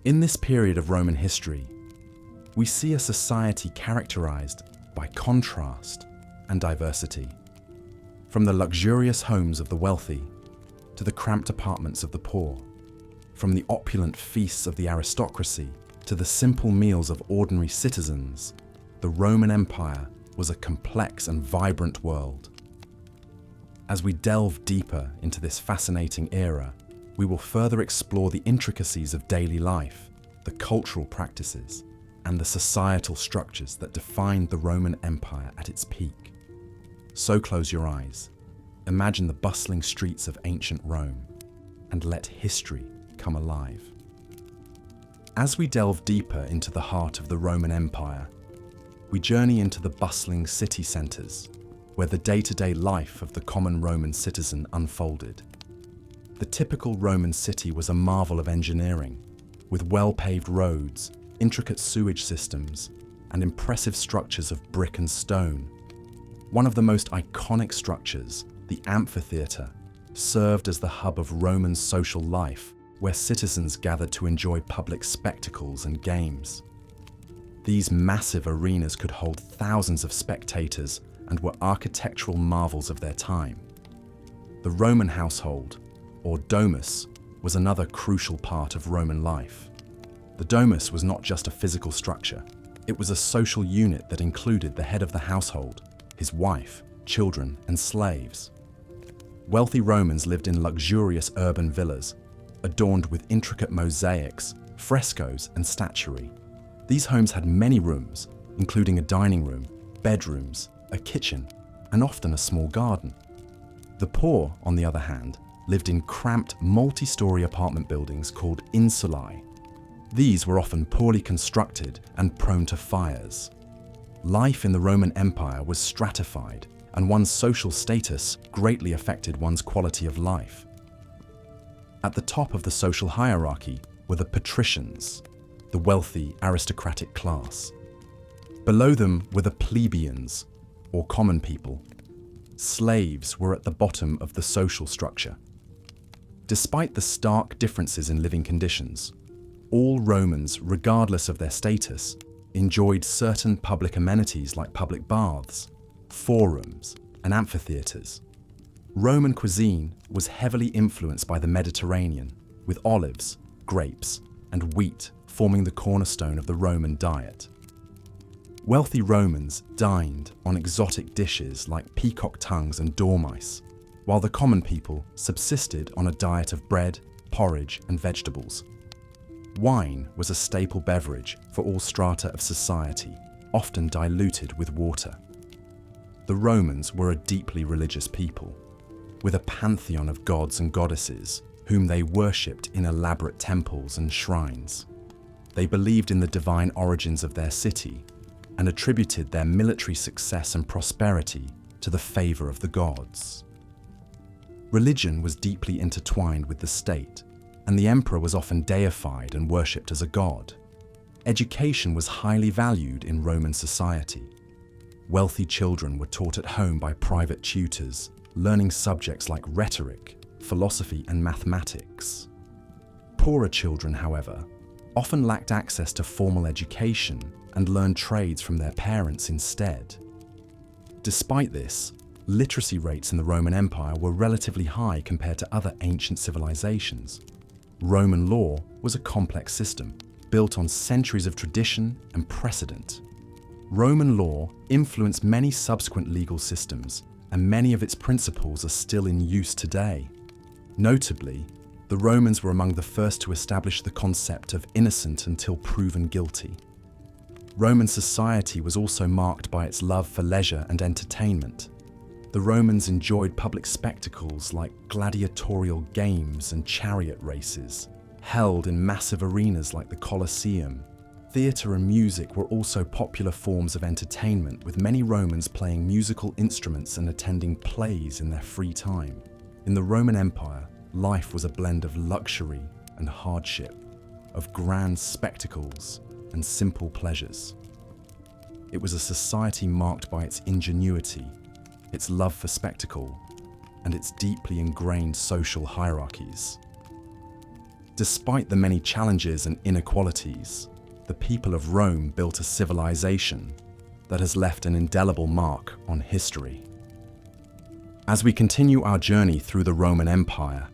In this period of Roman history, we see a society characterized by contrast and diversity. From the luxurious homes of the wealthy to the cramped apartments of the poor, from the opulent feasts of the aristocracy to the simple meals of ordinary citizens, the Roman Empire was a complex and vibrant world. As we delve deeper into this fascinating era, we will further explore the intricacies of daily life, the cultural practices, and the societal structures that defined the Roman Empire at its peak. So close your eyes, imagine the bustling streets of ancient Rome, and let history come alive. As we delve deeper into the heart of the Roman Empire, we journey into the bustling city centres, where the day-to-day life of the common Roman citizen unfolded. The typical Roman city was a marvel of engineering, with well-paved roads, intricate sewage systems, and impressive structures of brick and stone. One of the most iconic structures, the amphitheatre, served as the hub of Roman social life, where citizens gathered to enjoy public spectacles and games. These massive arenas could hold thousands of spectators and were architectural marvels of their time. The Roman household, or domus, was another crucial part of Roman life. The domus was not just a physical structure, it was a social unit that included the head of the household, his wife, children, and slaves. Wealthy Romans lived in luxurious urban villas, adorned with intricate mosaics, frescoes, and statuary. These homes had many rooms, including a dining room, bedrooms, a kitchen, and often a small garden. The poor, on the other hand, lived in cramped multi-story apartment buildings called insulae. These were often poorly constructed and prone to fires. Life in the Roman Empire was stratified, and one's social status greatly affected one's quality of life. At the top of the social hierarchy were the patricians, the wealthy aristocratic class. Below them were the plebeians, or common people. Slaves were at the bottom of the social structure. Despite the stark differences in living conditions, all Romans, regardless of their status, enjoyed certain public amenities like public baths, forums, and amphitheatres. Roman cuisine was heavily influenced by the Mediterranean, with olives, grapes, and wheat forming the cornerstone of the Roman diet. Wealthy Romans dined on exotic dishes like peacock tongues and dormice, while the common people subsisted on a diet of bread, porridge, and vegetables. Wine was a staple beverage for all strata of society, often diluted with water. The Romans were a deeply religious people, with a pantheon of gods and goddesses whom they worshipped in elaborate temples and shrines. They believed in the divine origins of their city and attributed their military success and prosperity to the favour of the gods. Religion was deeply intertwined with the state, and the emperor was often deified and worshipped as a god. Education was highly valued in Roman society. Wealthy children were taught at home by private tutors, learning subjects like rhetoric, philosophy, and mathematics. Poorer children, however, often lacked access to formal education and learned trades from their parents instead. Despite this, literacy rates in the Roman Empire were relatively high compared to other ancient civilizations. Roman law was a complex system, built on centuries of tradition and precedent. Roman law influenced many subsequent legal systems, and many of its principles are still in use today. Notably, the Romans were among the first to establish the concept of innocent until proven guilty. Roman society was also marked by its love for leisure and entertainment. The Romans enjoyed public spectacles like gladiatorial games and chariot races, held in massive arenas like the Colosseum. Theatre and music were also popular forms of entertainment, with many Romans playing musical instruments and attending plays in their free time. In the Roman Empire, life was a blend of luxury and hardship, of grand spectacles and simple pleasures. It was a society marked by its ingenuity, its love for spectacle, and its deeply ingrained social hierarchies. Despite the many challenges and inequalities, the people of Rome built a civilization that has left an indelible mark on history. As we continue our journey through the Roman Empire,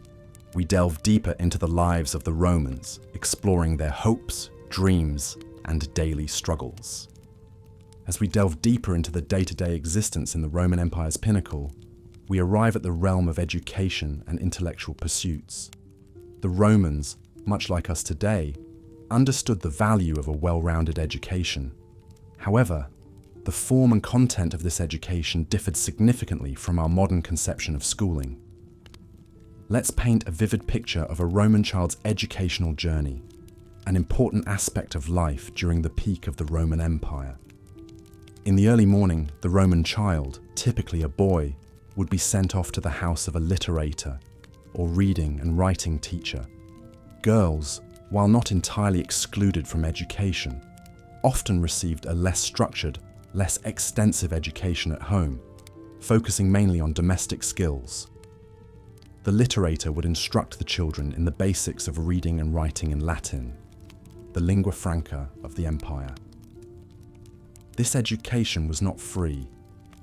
we delve deeper into the lives of the Romans, exploring their hopes, dreams, and daily struggles. As we delve deeper into the day-to-day existence in the Roman Empire's pinnacle, we arrive at the realm of education and intellectual pursuits. The Romans, much like us today, understood the value of a well-rounded education. However, the form and content of this education differed significantly from our modern conception of schooling. Let's paint a vivid picture of a Roman child's educational journey, an important aspect of life during the peak of the Roman Empire. In the early morning, the Roman child, typically a boy, would be sent off to the house of a literator, or reading and writing teacher. Girls, while not entirely excluded from education, often received a less structured, less extensive education at home, focusing mainly on domestic skills. The literator would instruct the children in the basics of reading and writing in Latin, the lingua franca of the empire. This education was not free,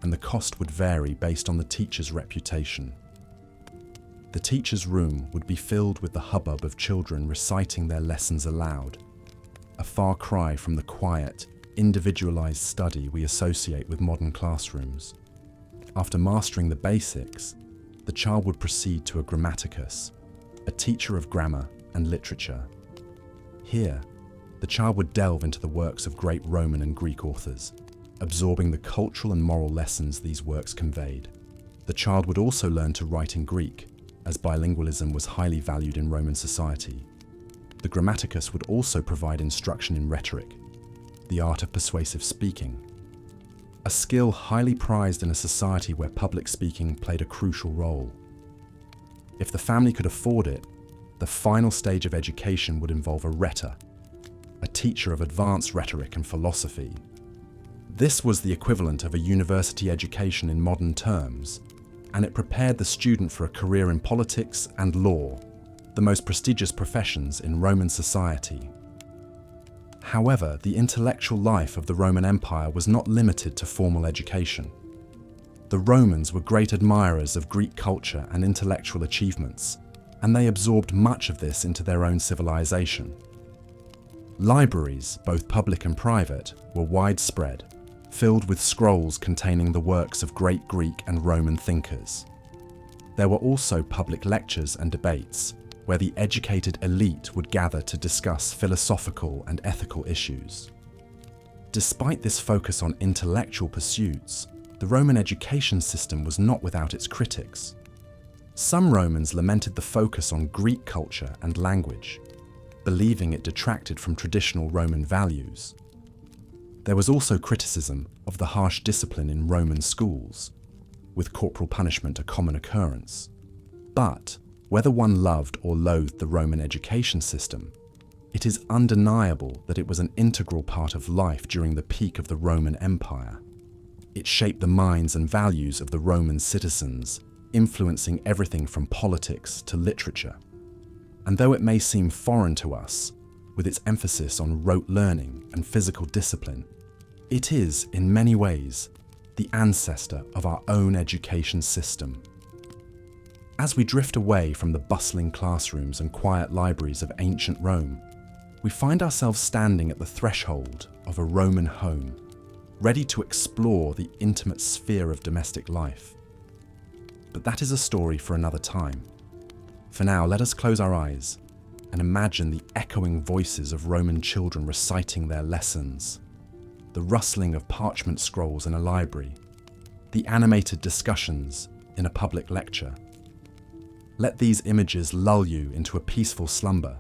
and the cost would vary based on the teacher's reputation. The teacher's room would be filled with the hubbub of children reciting their lessons aloud, a far cry from the quiet, individualized study we associate with modern classrooms. After mastering the basics, the child would proceed to a grammaticus, a teacher of grammar and literature. Here, the child would delve into the works of great Roman and Greek authors, absorbing the cultural and moral lessons these works conveyed. The child would also learn to write in Greek, as bilingualism was highly valued in Roman society. The grammaticus would also provide instruction in rhetoric, the art of persuasive speaking, a skill highly prized in a society where public speaking played a crucial role. If the family could afford it, the final stage of education would involve a rhetor, a teacher of advanced rhetoric and philosophy. This was the equivalent of a university education in modern terms, and it prepared the student for a career in politics and law, the most prestigious professions in Roman society. However, the intellectual life of the Roman Empire was not limited to formal education. The Romans were great admirers of Greek culture and intellectual achievements, and they absorbed much of this into their own civilization. Libraries, both public and private, were widespread, filled with scrolls containing the works of great Greek and Roman thinkers. There were also public lectures and debates, where the educated elite would gather to discuss philosophical and ethical issues. Despite this focus on intellectual pursuits, the Roman education system was not without its critics. Some Romans lamented the focus on Greek culture and language, believing it detracted from traditional Roman values. There was also criticism of the harsh discipline in Roman schools, with corporal punishment a common occurrence. But whether one loved or loathed the Roman education system, it is undeniable that it was an integral part of life during the peak of the Roman Empire. It shaped the minds and values of the Roman citizens, influencing everything from politics to literature. And though it may seem foreign to us, with its emphasis on rote learning and physical discipline, it is, in many ways, the ancestor of our own education system. As we drift away from the bustling classrooms and quiet libraries of ancient Rome, we find ourselves standing at the threshold of a Roman home, ready to explore the intimate sphere of domestic life. But that is a story for another time. For now, let us close our eyes and imagine the echoing voices of Roman children reciting their lessons, the rustling of parchment scrolls in a library, the animated discussions in a public lecture. Let these images lull you into a peaceful slumber,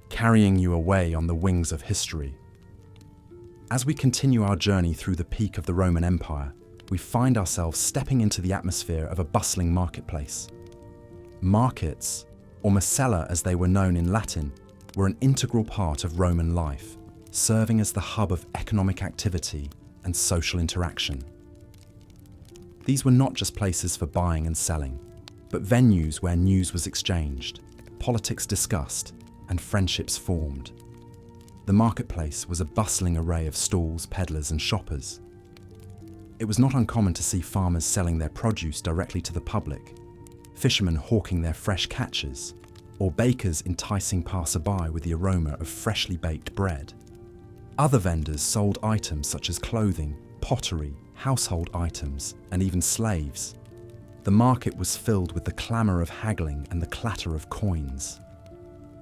carrying you away on the wings of history. As we continue our journey through the peak of the Roman Empire, we find ourselves stepping into the atmosphere of a bustling marketplace. Markets, or Macella as they were known in Latin, were an integral part of Roman life, serving as the hub of economic activity and social interaction. These were not just places for buying and selling, but venues where news was exchanged, politics discussed, and friendships formed. The marketplace was a bustling array of stalls, peddlers, and shoppers. It was not uncommon to see farmers selling their produce directly to the public, fishermen hawking their fresh catches, or bakers enticing passerby with the aroma of freshly baked bread. Other vendors sold items such as clothing, pottery, household items, and even slaves. The market was filled with the clamour of haggling and the clatter of coins.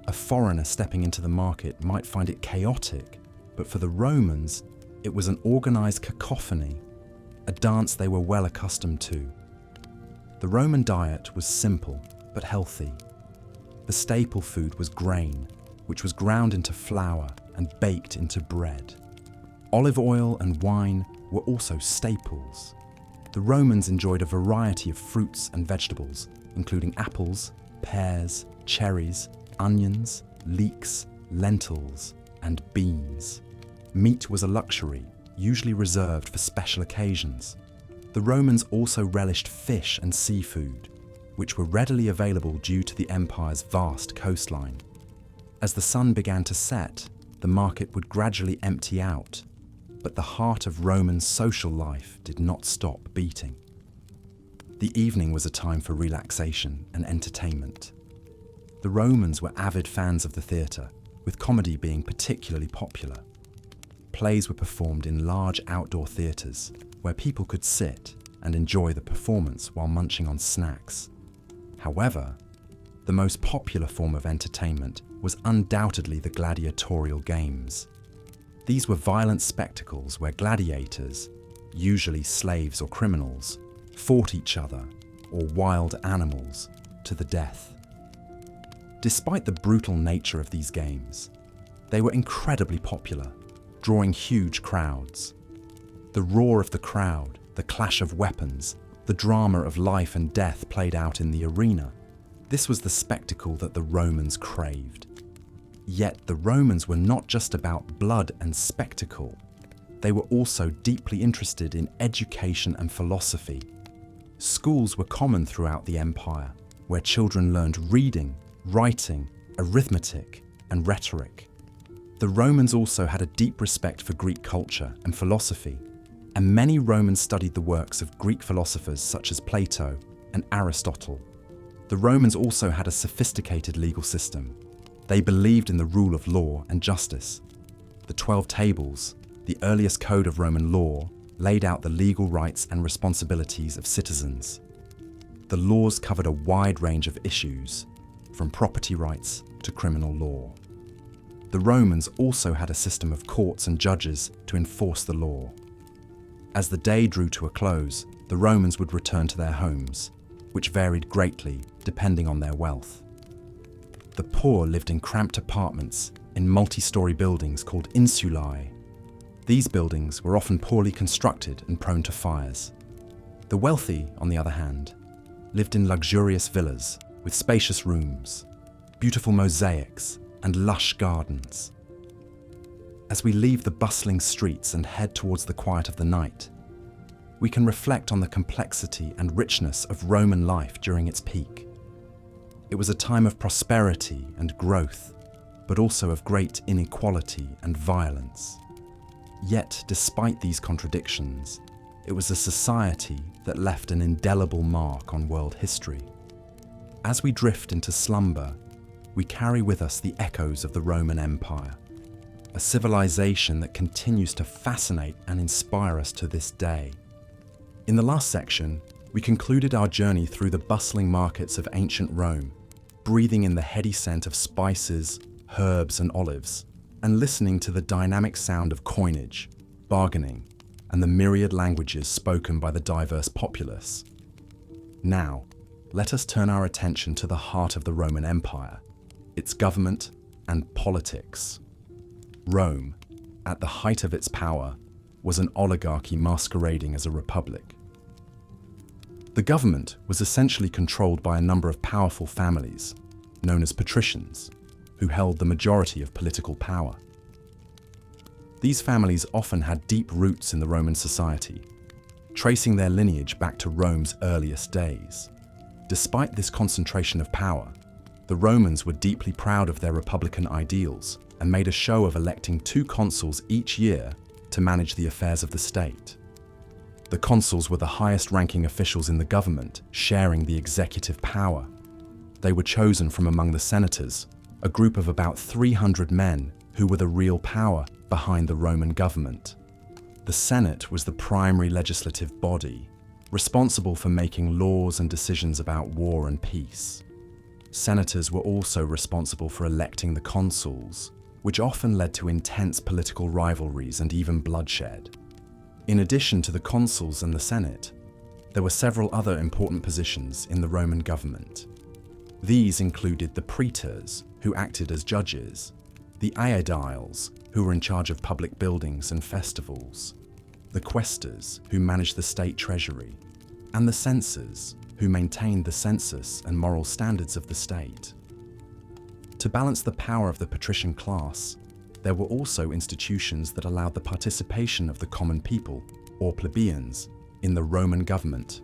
A foreigner stepping into the market might find it chaotic, but for the Romans, it was an organised cacophony, a dance they were well accustomed to. The Roman diet was simple but healthy. The staple food was grain, which was ground into flour and baked into bread. Olive oil and wine were also staples. The Romans enjoyed a variety of fruits and vegetables, including apples, pears, cherries, onions, leeks, lentils, and beans. Meat was a luxury, usually reserved for special occasions. The Romans also relished fish and seafood, which were readily available due to the empire's vast coastline. As the sun began to set, the market would gradually empty out, but the heart of Roman social life did not stop beating. The evening was a time for relaxation and entertainment. The Romans were avid fans of the theatre, with comedy being particularly popular. Plays were performed in large outdoor theatres, where people could sit and enjoy the performance while munching on snacks. However, the most popular form of entertainment was undoubtedly the gladiatorial games. These were violent spectacles where gladiators, usually slaves or criminals, fought each other, or wild animals, to the death. Despite the brutal nature of these games, they were incredibly popular, drawing huge crowds. The roar of the crowd, the clash of weapons, the drama of life and death played out in the arena. This was the spectacle that the Romans craved. Yet the Romans were not just about blood and spectacle. They were also deeply interested in education and philosophy. Schools were common throughout the empire, where children learned reading, writing, arithmetic, and rhetoric. The Romans also had a deep respect for Greek culture and philosophy, and many Romans studied the works of Greek philosophers such as Plato and Aristotle. The Romans also had a sophisticated legal system. They believed in the rule of law and justice. The 12 Tables, the earliest code of Roman law, laid out the legal rights and responsibilities of citizens. The laws covered a wide range of issues, from property rights to criminal law. The Romans also had a system of courts and judges to enforce the law. As the day drew to a close, the Romans would return to their homes, which varied greatly depending on their wealth. The poor lived in cramped apartments in multi-story buildings called insulae. These buildings were often poorly constructed and prone to fires. The wealthy, on the other hand, lived in luxurious villas with spacious rooms, beautiful mosaics, and lush gardens. As we leave the bustling streets and head towards the quiet of the night, we can reflect on the complexity and richness of Roman life during its peak. It was a time of prosperity and growth, but also of great inequality and violence. Yet, despite these contradictions, it was a society that left an indelible mark on world history. As we drift into slumber, we carry with us the echoes of the Roman Empire, a civilization that continues to fascinate and inspire us to this day. In the last section, we concluded our journey through the bustling markets of ancient Rome, breathing in the heady scent of spices, herbs, and olives, and listening to the dynamic sound of coinage, bargaining, and the myriad languages spoken by the diverse populace. Now, let us turn our attention to the heart of the Roman Empire, its government and politics. Rome, at the height of its power, was an oligarchy masquerading as a republic. The government was essentially controlled by a number of powerful families, known as patricians, who held the majority of political power. These families often had deep roots in the Roman society, tracing their lineage back to Rome's earliest days. Despite this concentration of power, the Romans were deeply proud of their republican ideals and made a show of electing 2 consuls each year to manage the affairs of the state. The consuls were the highest-ranking officials in the government, sharing the executive power. They were chosen from among the senators, a group of about 300 men who were the real power behind the Roman government. The Senate was the primary legislative body, responsible for making laws and decisions about war and peace. Senators were also responsible for electing the consuls, which often led to intense political rivalries and even bloodshed. In addition to the consuls and the Senate, there were several other important positions in the Roman government. These included the praetors, who acted as judges, the aediles, who were in charge of public buildings and festivals, the quaestors, who managed the state treasury, and the censors, who maintained the census and moral standards of the state. To balance the power of the patrician class, there were also institutions that allowed the participation of the common people, or plebeians, in the Roman government.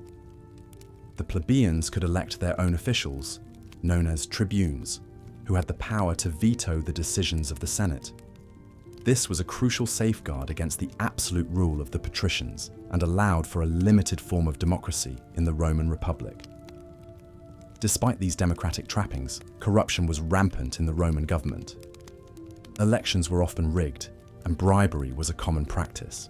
The plebeians could elect their own officials, known as tribunes, who had the power to veto the decisions of the Senate. This was a crucial safeguard against the absolute rule of the patricians and allowed for a limited form of democracy in the Roman Republic. Despite these democratic trappings, corruption was rampant in the Roman government. Elections were often rigged, and bribery was a common practice.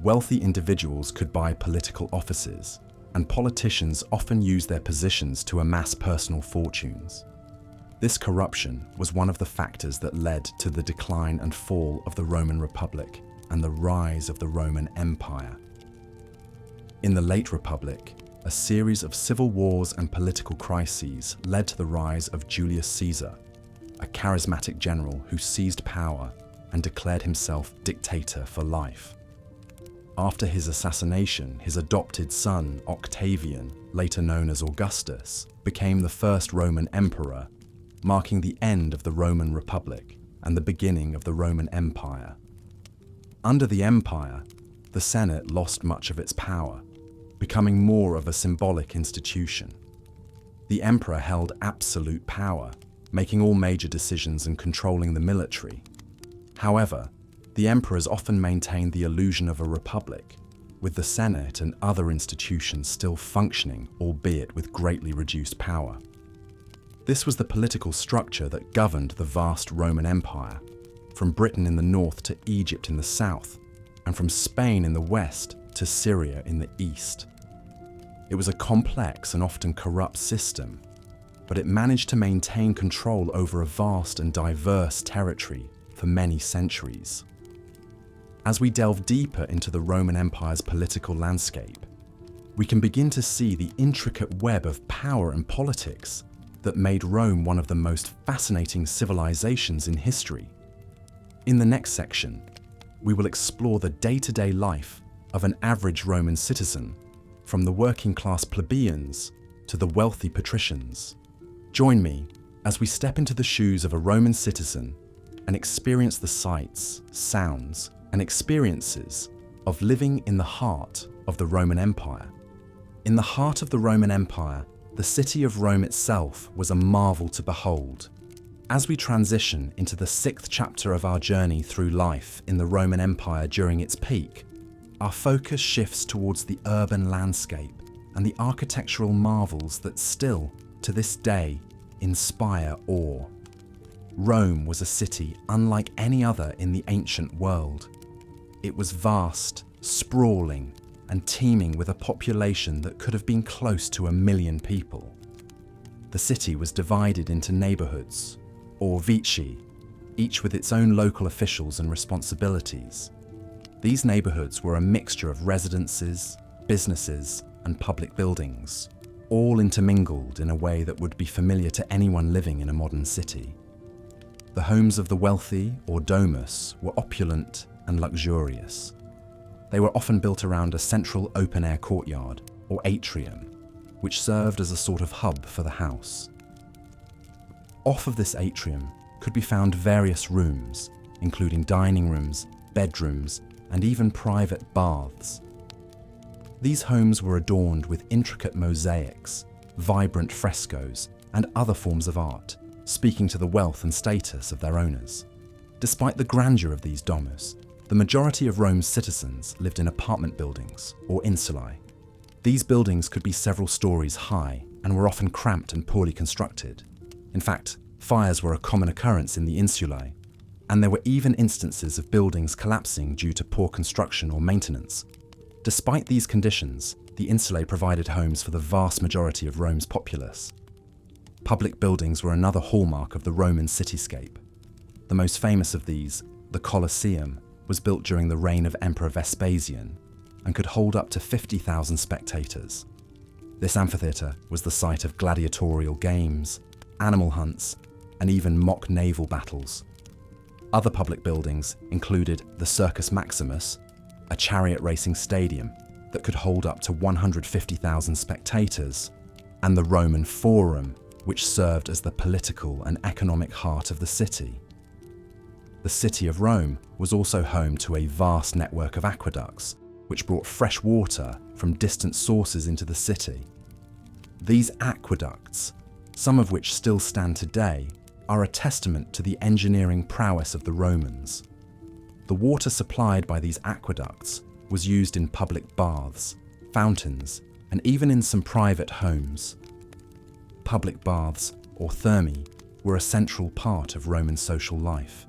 Wealthy individuals could buy political offices, and politicians often used their positions to amass personal fortunes. This corruption was one of the factors that led to the decline and fall of the Roman Republic and the rise of the Roman Empire. In the late Republic, a series of civil wars and political crises led to the rise of Julius Caesar, a charismatic general who seized power and declared himself dictator for life. After his assassination, his adopted son, Octavian, later known as Augustus, became the first Roman emperor, marking the end of the Roman Republic and the beginning of the Roman Empire. Under the empire, the Senate lost much of its power, becoming more of a symbolic institution. The emperor held absolute power, making all major decisions and controlling the military. However, the emperors often maintained the illusion of a republic, with the Senate and other institutions still functioning, albeit with greatly reduced power. This was the political structure that governed the vast Roman Empire, from Britain in the north to Egypt in the south, and from Spain in the west to Syria in the east. It was a complex and often corrupt system, but it managed to maintain control over a vast and diverse territory for many centuries. As we delve deeper into the Roman Empire's political landscape, we can begin to see the intricate web of power and politics that made Rome one of the most fascinating civilizations in history. In the next section, we will explore the day-to-day life of an average Roman citizen, from the working-class plebeians to the wealthy patricians. Join me as we step into the shoes of a Roman citizen and experience the sights, sounds, and experiences of living in the heart of the Roman Empire. In the heart of the Roman Empire, the city of Rome itself was a marvel to behold. As we transition into the 6th chapter of our journey through life in the Roman Empire during its peak, our focus shifts towards the urban landscape and the architectural marvels that still, to this day, inspire awe. Rome was a city unlike any other in the ancient world. It was vast, sprawling, and teeming with a population that could have been close to 1 million people. The city was divided into neighborhoods, or vici, each with its own local officials and responsibilities. These neighborhoods were a mixture of residences, businesses, and public buildings, all intermingled in a way that would be familiar to anyone living in a modern city. The homes of the wealthy, or domus, were opulent and luxurious. They were often built around a central open-air courtyard, or atrium, which served as a sort of hub for the house. Off of this atrium could be found various rooms, including dining rooms, bedrooms, and even private baths. These homes were adorned with intricate mosaics, vibrant frescoes, and other forms of art, speaking to the wealth and status of their owners. Despite the grandeur of these domus, the majority of Rome's citizens lived in apartment buildings, or insulae. These buildings could be several stories high and were often cramped and poorly constructed. In fact, fires were a common occurrence in the insulae, and there were even instances of buildings collapsing due to poor construction or maintenance. Despite these conditions, the insulae provided homes for the vast majority of Rome's populace. Public buildings were another hallmark of the Roman cityscape. The most famous of these, the Colosseum, was built during the reign of Emperor Vespasian and could hold up to 50,000 spectators. This amphitheatre was the site of gladiatorial games, animal hunts, and even mock naval battles. Other public buildings included the Circus Maximus, a chariot racing stadium that could hold up to 150,000 spectators, and the Roman Forum, which served as the political and economic heart of the city. The city of Rome was also home to a vast network of aqueducts, which brought fresh water from distant sources into the city. These aqueducts, some of which still stand today, are a testament to the engineering prowess of the Romans. The water supplied by these aqueducts was used in public baths, fountains, and even in some private homes. Public baths, or thermae, were a central part of Roman social life.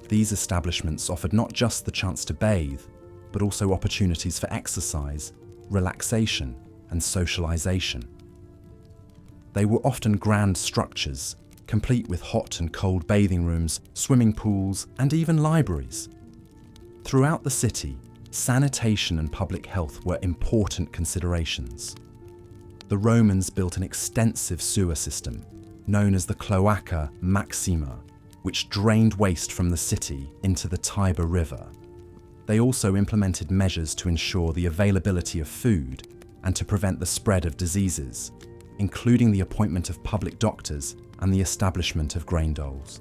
These establishments offered not just the chance to bathe, but also opportunities for exercise, relaxation, and socialization. They were often grand structures, complete with hot and cold bathing rooms, swimming pools, and even libraries. Throughout the city, sanitation and public health were important considerations. The Romans built an extensive sewer system, known as the Cloaca Maxima, which drained waste from the city into the Tiber River. They also implemented measures to ensure the availability of food and to prevent the spread of diseases, including the appointment of public doctors and the establishment of grain doles.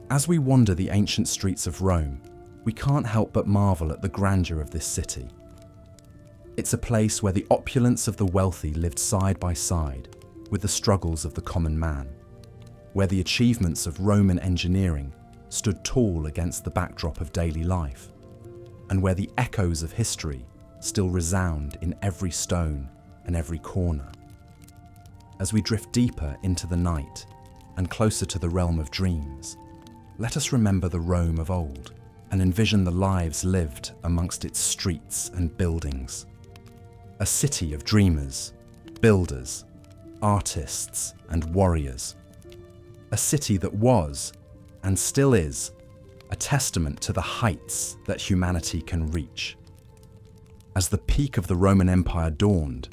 As we wander the ancient streets of Rome, we can't help but marvel at the grandeur of this city. It's a place where the opulence of the wealthy lived side by side with the struggles of the common man, where the achievements of Roman engineering stood tall against the backdrop of daily life, and where the echoes of history still resound in every stone and every corner. As we drift deeper into the night and closer to the realm of dreams, let us remember the Rome of old and envision the lives lived amongst its streets and buildings. A city of dreamers, builders, artists, and warriors. A city that was, and still is, a testament to the heights that humanity can reach. As the peak of the Roman Empire dawned,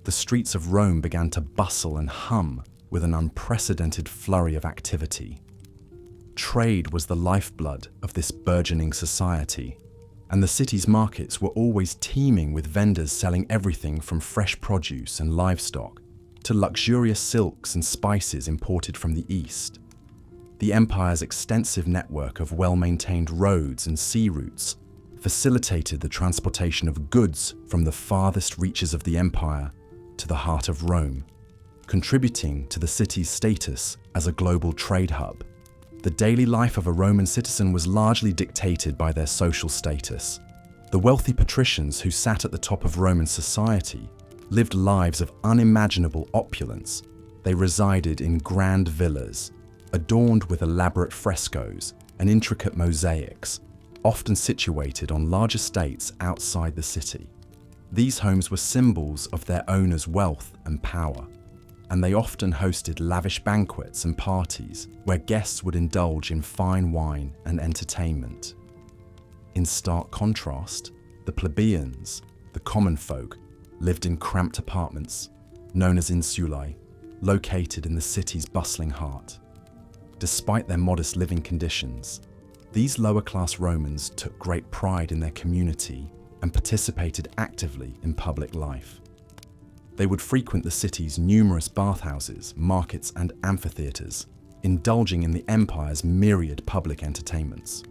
the streets of Rome began to bustle and hum with an unprecedented flurry of activity. Trade was the lifeblood of this burgeoning society, and the city's markets were always teeming with vendors selling everything from fresh produce and livestock to luxurious silks and spices imported from the East. The empire's extensive network of well-maintained roads and sea routes facilitated the transportation of goods from the farthest reaches of the empire to the heart of Rome, contributing to the city's status as a global trade hub. The daily life of a Roman citizen was largely dictated by their social status. The wealthy patricians who sat at the top of Roman society lived lives of unimaginable opulence. They resided in grand villas, adorned with elaborate frescoes and intricate mosaics, often situated on large estates outside the city. These homes were symbols of their owners' wealth and power, and they often hosted lavish banquets and parties where guests would indulge in fine wine and entertainment. In stark contrast, the plebeians, the common folk, lived in cramped apartments, known as insulae, located in the city's bustling heart. Despite their modest living conditions, these lower-class Romans took great pride in their community and participated actively in public life. They would frequent the city's numerous bathhouses, markets, and amphitheatres, indulging in the empire's myriad public entertainments.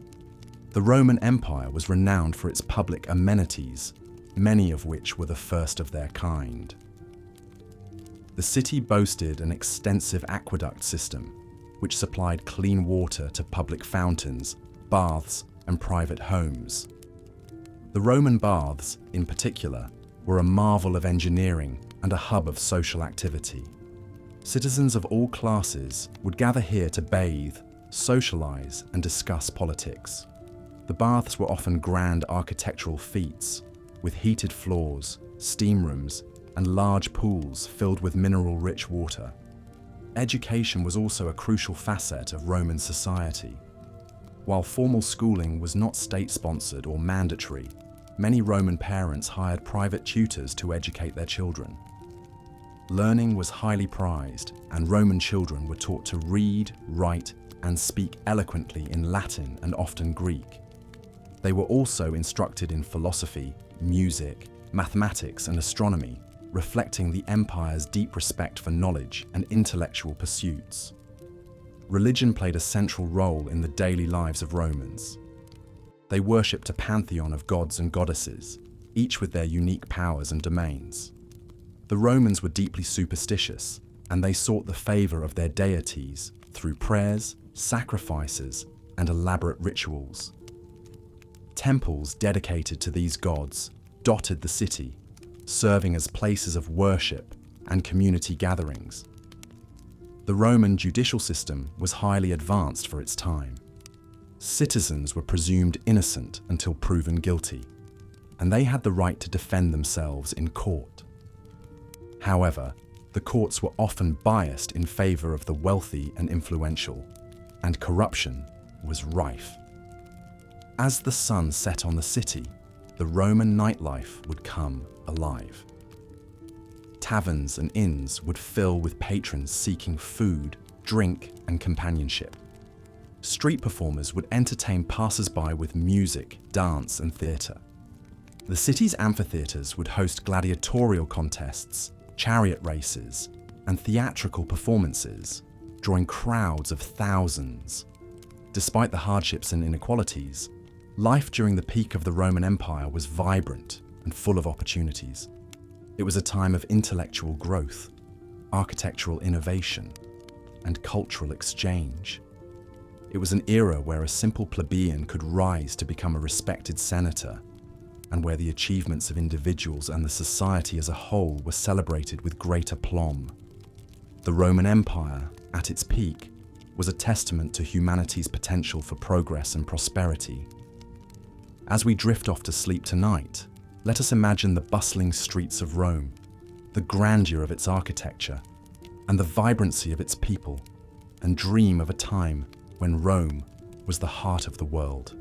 The Roman Empire was renowned for its public amenities, many of which were the first of their kind. The city boasted an extensive aqueduct system, which supplied clean water to public fountains, baths, and private homes. The Roman baths, in particular, were a marvel of engineering and a hub of social activity. Citizens of all classes would gather here to bathe, socialize, and discuss politics. The baths were often grand architectural feats, with heated floors, steam rooms, and large pools filled with mineral-rich water. Education was also a crucial facet of Roman society. While formal schooling was not state-sponsored or mandatory, many Roman parents hired private tutors to educate their children. Learning was highly prized, and Roman children were taught to read, write, and speak eloquently in Latin and often Greek. They were also instructed in philosophy, music, mathematics, and astronomy, reflecting the empire's deep respect for knowledge and intellectual pursuits. Religion played a central role in the daily lives of Romans. They worshipped a pantheon of gods and goddesses, each with their unique powers and domains. The Romans were deeply superstitious, and they sought the favor of their deities through prayers, sacrifices, and elaborate rituals. Temples dedicated to these gods dotted the city, serving as places of worship and community gatherings. The Roman judicial system was highly advanced for its time. Citizens were presumed innocent until proven guilty, and they had the right to defend themselves in court. However, the courts were often biased in favor of the wealthy and influential, and corruption was rife. As the sun set on the city, the Roman nightlife would come alive. Taverns and inns would fill with patrons seeking food, drink, and companionship. Street performers would entertain passers-by with music, dance, and theatre. The city's amphitheatres would host gladiatorial contests, chariot races, and theatrical performances, drawing crowds of thousands. Despite the hardships and inequalities, life during the peak of the Roman Empire was vibrant and full of opportunities. It was a time of intellectual growth, architectural innovation, and cultural exchange. It was an era where a simple plebeian could rise to become a respected senator, and where the achievements of individuals and the society as a whole were celebrated with great aplomb. The Roman Empire, at its peak, was a testament to humanity's potential for progress and prosperity. As we drift off to sleep tonight, let us imagine the bustling streets of Rome, the grandeur of its architecture, and the vibrancy of its people, and dream of a time when Rome was the heart of the world.